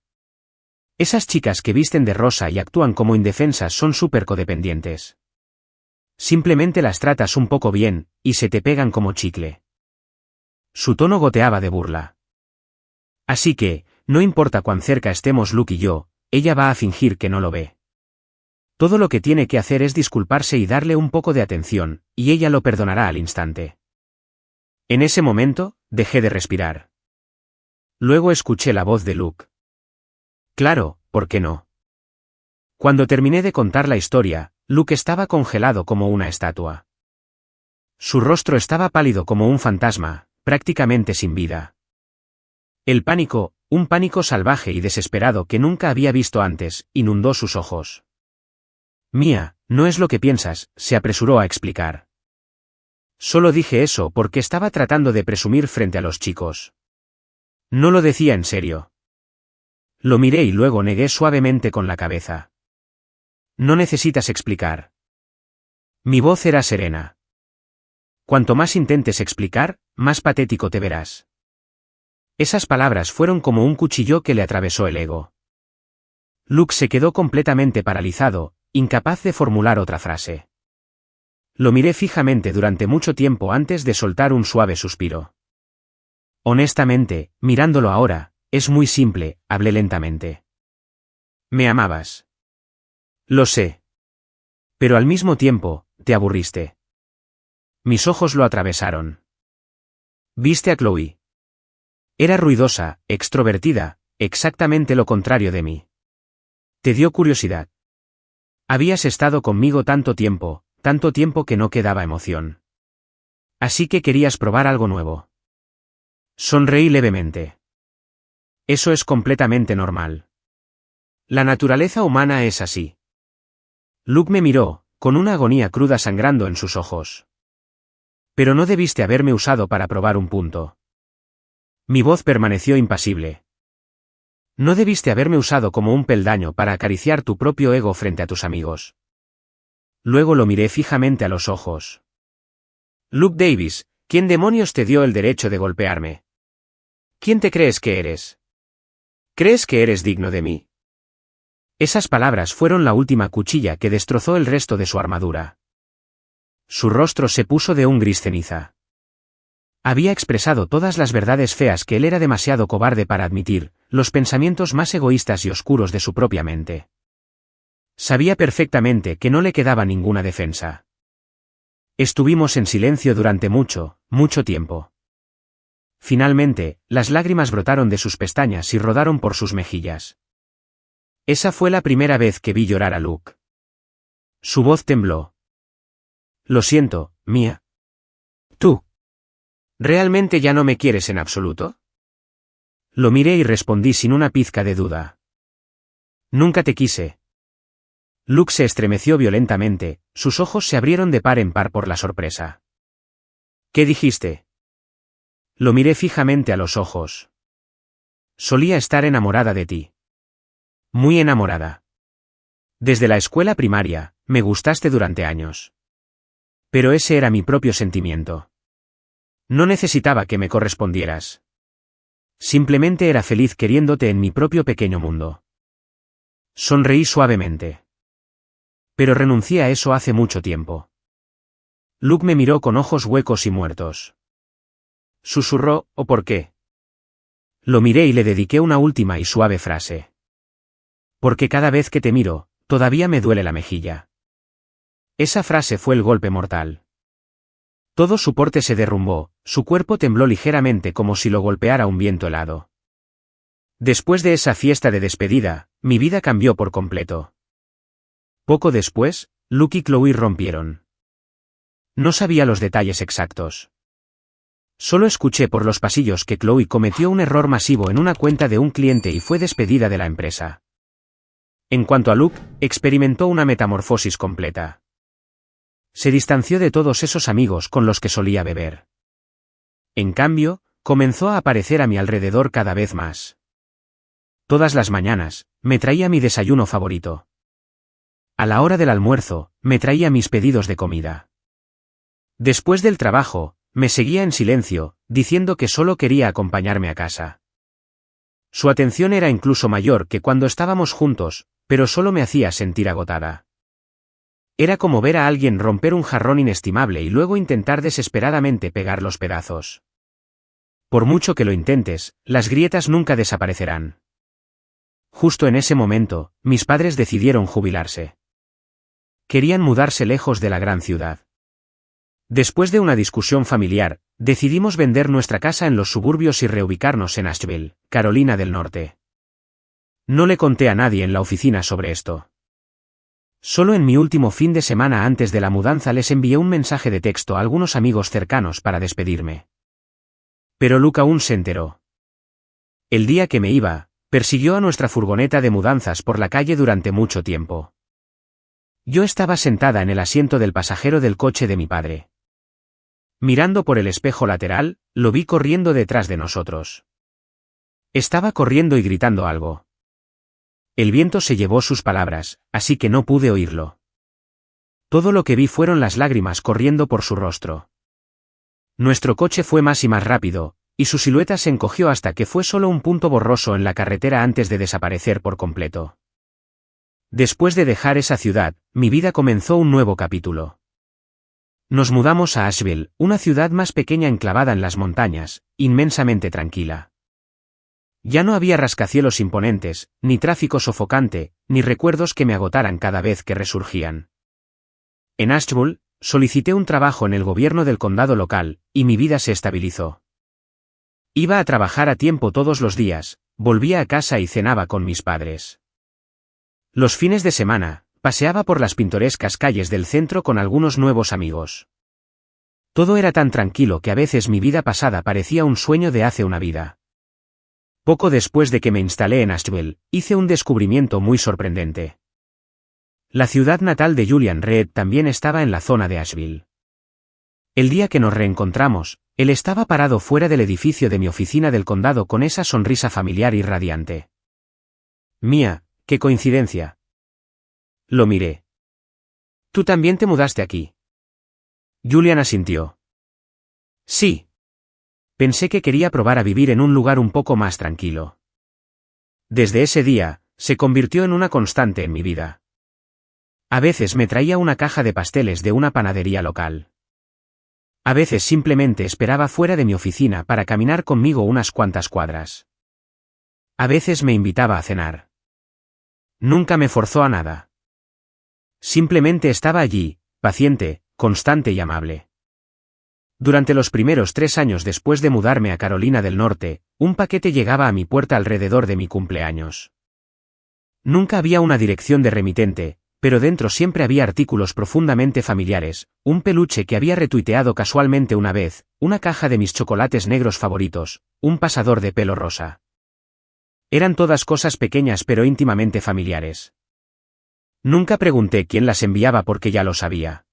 S1: Esas chicas que visten de rosa y actúan como indefensas son súper codependientes. Simplemente las tratas un poco bien, y se te pegan como chicle. Su tono goteaba de burla. Así que, no importa cuán cerca estemos Luke y yo, ella va a fingir que no lo ve. Todo lo que tiene que hacer es disculparse y darle un poco de atención, y ella lo perdonará al instante. En ese momento, dejé de respirar. Luego escuché la voz de Luke. Claro, ¿por qué no? Cuando terminé de contar la historia, Luke estaba congelado como una estatua. Su rostro estaba pálido como un fantasma, prácticamente sin vida. El pánico, un pánico salvaje y desesperado que nunca había visto antes, inundó sus ojos. Mía, no es lo que piensas, se apresuró a explicar. Solo dije eso porque estaba tratando de presumir frente a los chicos. No lo decía en serio. Lo miré y luego negué suavemente con la cabeza. No necesitas explicar. Mi voz era serena. Cuanto más intentes explicar, más patético te verás. Esas palabras fueron como un cuchillo que le atravesó el ego. Luke se quedó completamente paralizado, incapaz de formular otra frase. Lo miré fijamente durante mucho tiempo antes de soltar un suave suspiro. Honestamente, mirándolo ahora, es muy simple, hablé lentamente. Me amabas. Lo sé. Pero al mismo tiempo, te aburriste. Mis ojos lo atravesaron. ¿Viste a Chloe? Era ruidosa, extrovertida, exactamente lo contrario de mí. Te dio curiosidad. Habías estado conmigo tanto tiempo que no quedaba emoción. Así que querías probar algo nuevo. Sonreí levemente. Eso es completamente normal. La naturaleza humana es así. Luke me miró, con una agonía cruda sangrando en sus ojos. Pero no debiste haberme usado para probar un punto. Mi voz permaneció impasible. No debiste haberme usado como un peldaño para acariciar tu propio ego frente a tus amigos. Luego lo miré fijamente a los ojos. Luke Davis, ¿quién demonios te dio el derecho de golpearme? ¿Quién te crees que eres? ¿Crees que eres digno de mí? Esas palabras fueron la última cuchilla que destrozó el resto de su armadura. Su rostro se puso de un gris ceniza. Había expresado todas las verdades feas que él era demasiado cobarde para admitir, los pensamientos más egoístas y oscuros de su propia mente. Sabía perfectamente que no le quedaba ninguna defensa. Estuvimos en silencio durante mucho tiempo. Finalmente, las lágrimas brotaron de sus pestañas y rodaron por sus mejillas. Esa fue la primera vez que vi llorar a Luke. Su voz tembló. Lo siento, Mía. ¿Tú? ¿Realmente ya no me quieres en absoluto? Lo miré y respondí sin una pizca de duda. Nunca te quise. Luke se estremeció violentamente, sus ojos se abrieron de par en par por la sorpresa. ¿Qué dijiste? Lo miré fijamente a los ojos. Solía estar enamorada de ti. Muy enamorada. Desde la escuela primaria, me gustaste durante años. Pero ese era mi propio sentimiento. No necesitaba que me correspondieras. Simplemente era feliz queriéndote en mi propio pequeño mundo. Sonreí suavemente. Pero renuncié a eso hace mucho tiempo. Luke me miró con ojos huecos y muertos. Susurró, ¿o por qué? Lo miré y le dediqué una última y suave frase. Porque cada vez que te miro, todavía me duele la mejilla. Esa frase fue el golpe mortal. Todo su porte se derrumbó, su cuerpo tembló ligeramente como si lo golpeara un viento helado. Después de esa fiesta de despedida, mi vida cambió por completo. Poco después, Luke y Chloe rompieron. No sabía los detalles exactos. Solo escuché por los pasillos que Chloe cometió un error masivo en una cuenta de un cliente y fue despedida de la empresa. En cuanto a Luke, experimentó una metamorfosis completa. Se distanció de todos esos amigos con los que solía beber. En cambio, comenzó a aparecer a mi alrededor cada vez más. Todas las mañanas, me traía mi desayuno favorito. A la hora del almuerzo, me traía mis pedidos de comida. Después del trabajo, me seguía en silencio, diciendo que solo quería acompañarme a casa. Su atención era incluso mayor que cuando estábamos juntos, pero solo me hacía sentir agotada. Era como ver a alguien romper un jarrón inestimable y luego intentar desesperadamente pegar los pedazos. Por mucho que lo intentes, las grietas nunca desaparecerán. Justo en ese momento, mis padres decidieron jubilarse. Querían mudarse lejos de la gran ciudad. Después de una discusión familiar, decidimos vender nuestra casa en los suburbios y reubicarnos en Asheville, Carolina del Norte. No le conté a nadie en la oficina sobre esto. Solo en mi último fin de semana antes de la mudanza les envié un mensaje de texto a algunos amigos cercanos para despedirme. Pero Luke aún se enteró. El día que me iba, persiguió a nuestra furgoneta de mudanzas por la calle durante mucho tiempo. Yo estaba sentada en el asiento del pasajero del coche de mi padre. Mirando por el espejo lateral, lo vi corriendo detrás de nosotros. Estaba corriendo y gritando algo. El viento se llevó sus palabras, así que no pude oírlo. Todo lo que vi fueron las lágrimas corriendo por su rostro. Nuestro coche fue más y más rápido, y su silueta se encogió hasta que fue solo un punto borroso en la carretera antes de desaparecer por completo. Después de dejar esa ciudad, mi vida comenzó un nuevo capítulo. Nos mudamos a Asheville, una ciudad más pequeña enclavada en las montañas, inmensamente tranquila. Ya no había rascacielos imponentes, ni tráfico sofocante, ni recuerdos que me agotaran cada vez que resurgían. En Asheville, solicité un trabajo en el gobierno del condado local, y mi vida se estabilizó. Iba a trabajar a tiempo todos los días, volvía a casa y cenaba con mis padres. Los fines de semana, paseaba por las pintorescas calles del centro con algunos nuevos amigos. Todo era tan tranquilo que a veces mi vida pasada parecía un sueño de hace una vida. Poco después de que me instalé en Asheville, hice un descubrimiento muy sorprendente. La ciudad natal de Julian Reed también estaba en la zona de Asheville. El día que nos reencontramos, él estaba parado fuera del edificio de mi oficina del condado con esa sonrisa familiar y radiante. Mía, qué coincidencia. Lo miré. ¿Tú también te mudaste aquí? Julian asintió. Sí. Pensé que quería probar a vivir en un lugar un poco más tranquilo. Desde ese día, se convirtió en una constante en mi vida. A veces me traía una caja de pasteles de una panadería local. A veces simplemente esperaba fuera de mi oficina para caminar conmigo unas cuantas cuadras. A veces me invitaba a cenar. Nunca me forzó a nada. Simplemente estaba allí, paciente, constante y amable. Durante los primeros 3 años después de mudarme a Carolina del Norte, un paquete llegaba a mi puerta alrededor de mi cumpleaños. Nunca había una dirección de remitente, pero dentro siempre había artículos profundamente familiares, un peluche que había retuiteado casualmente una vez, una caja de mis chocolates negros favoritos, un pasador de pelo rosa. Eran todas cosas pequeñas pero íntimamente familiares. Nunca pregunté quién las enviaba porque ya lo sabía.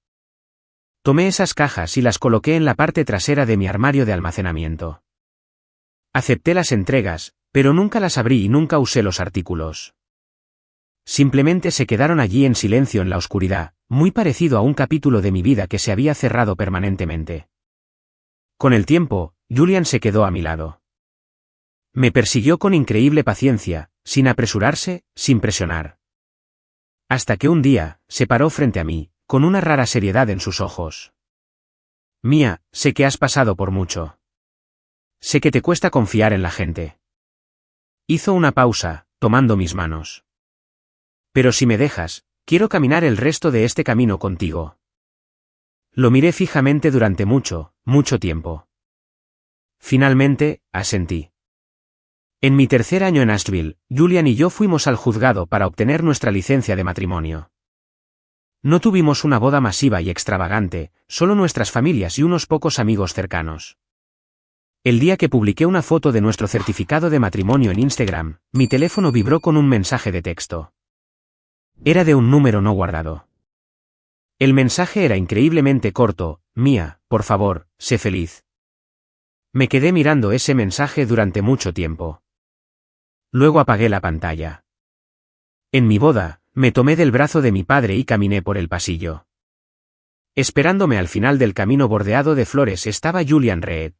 S1: Tomé esas cajas y las coloqué en la parte trasera de mi armario de almacenamiento. Acepté las entregas, pero nunca las abrí y nunca usé los artículos. Simplemente se quedaron allí en silencio en la oscuridad, muy parecido a un capítulo de mi vida que se había cerrado permanentemente. Con el tiempo, Julian se quedó a mi lado. Me persiguió con increíble paciencia, sin apresurarse, sin presionar. Hasta que un día, se paró frente a mí, con una rara seriedad en sus ojos. Mía, sé que has pasado por mucho. Sé que te cuesta confiar en la gente. Hizo una pausa, tomando mis manos. Pero si me dejas, quiero caminar el resto de este camino contigo. Lo miré fijamente durante mucho, mucho tiempo. Finalmente, asentí. En mi tercer año en Asheville, Julian y yo fuimos al juzgado para obtener nuestra licencia de matrimonio. No tuvimos una boda masiva y extravagante, solo nuestras familias y unos pocos amigos cercanos. El día que publiqué una foto de nuestro certificado de matrimonio en Instagram, mi teléfono vibró con un mensaje de texto. Era de un número no guardado. El mensaje era increíblemente corto: Mia, por favor, sé feliz. Me quedé mirando ese mensaje durante mucho tiempo. Luego apagué la pantalla. En mi boda, me tomé del brazo de mi padre y caminé por el pasillo. Esperándome al final del camino bordeado de flores estaba Julian Reed.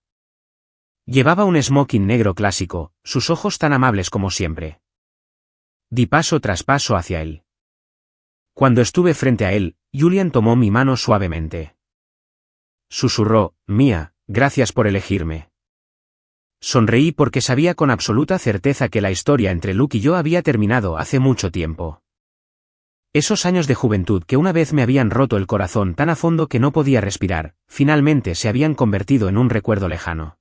S1: Llevaba un smoking negro clásico, sus ojos tan amables como siempre. Di paso tras paso hacia él. Cuando estuve frente a él, Julian tomó mi mano suavemente. Susurró: Mia, gracias por elegirme. Sonreí porque sabía con absoluta certeza que la historia entre Luke y yo había terminado hace mucho tiempo. Esos años de juventud que una vez me habían roto el corazón tan a fondo que no podía respirar, finalmente se habían convertido en un recuerdo lejano.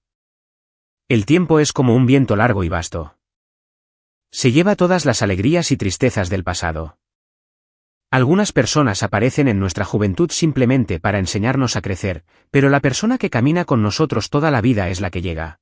S1: El tiempo es como un viento largo y vasto. Se lleva todas las alegrías y tristezas del pasado. Algunas personas aparecen en nuestra juventud simplemente para enseñarnos a crecer, pero la persona que camina con nosotros toda la vida es la que llega.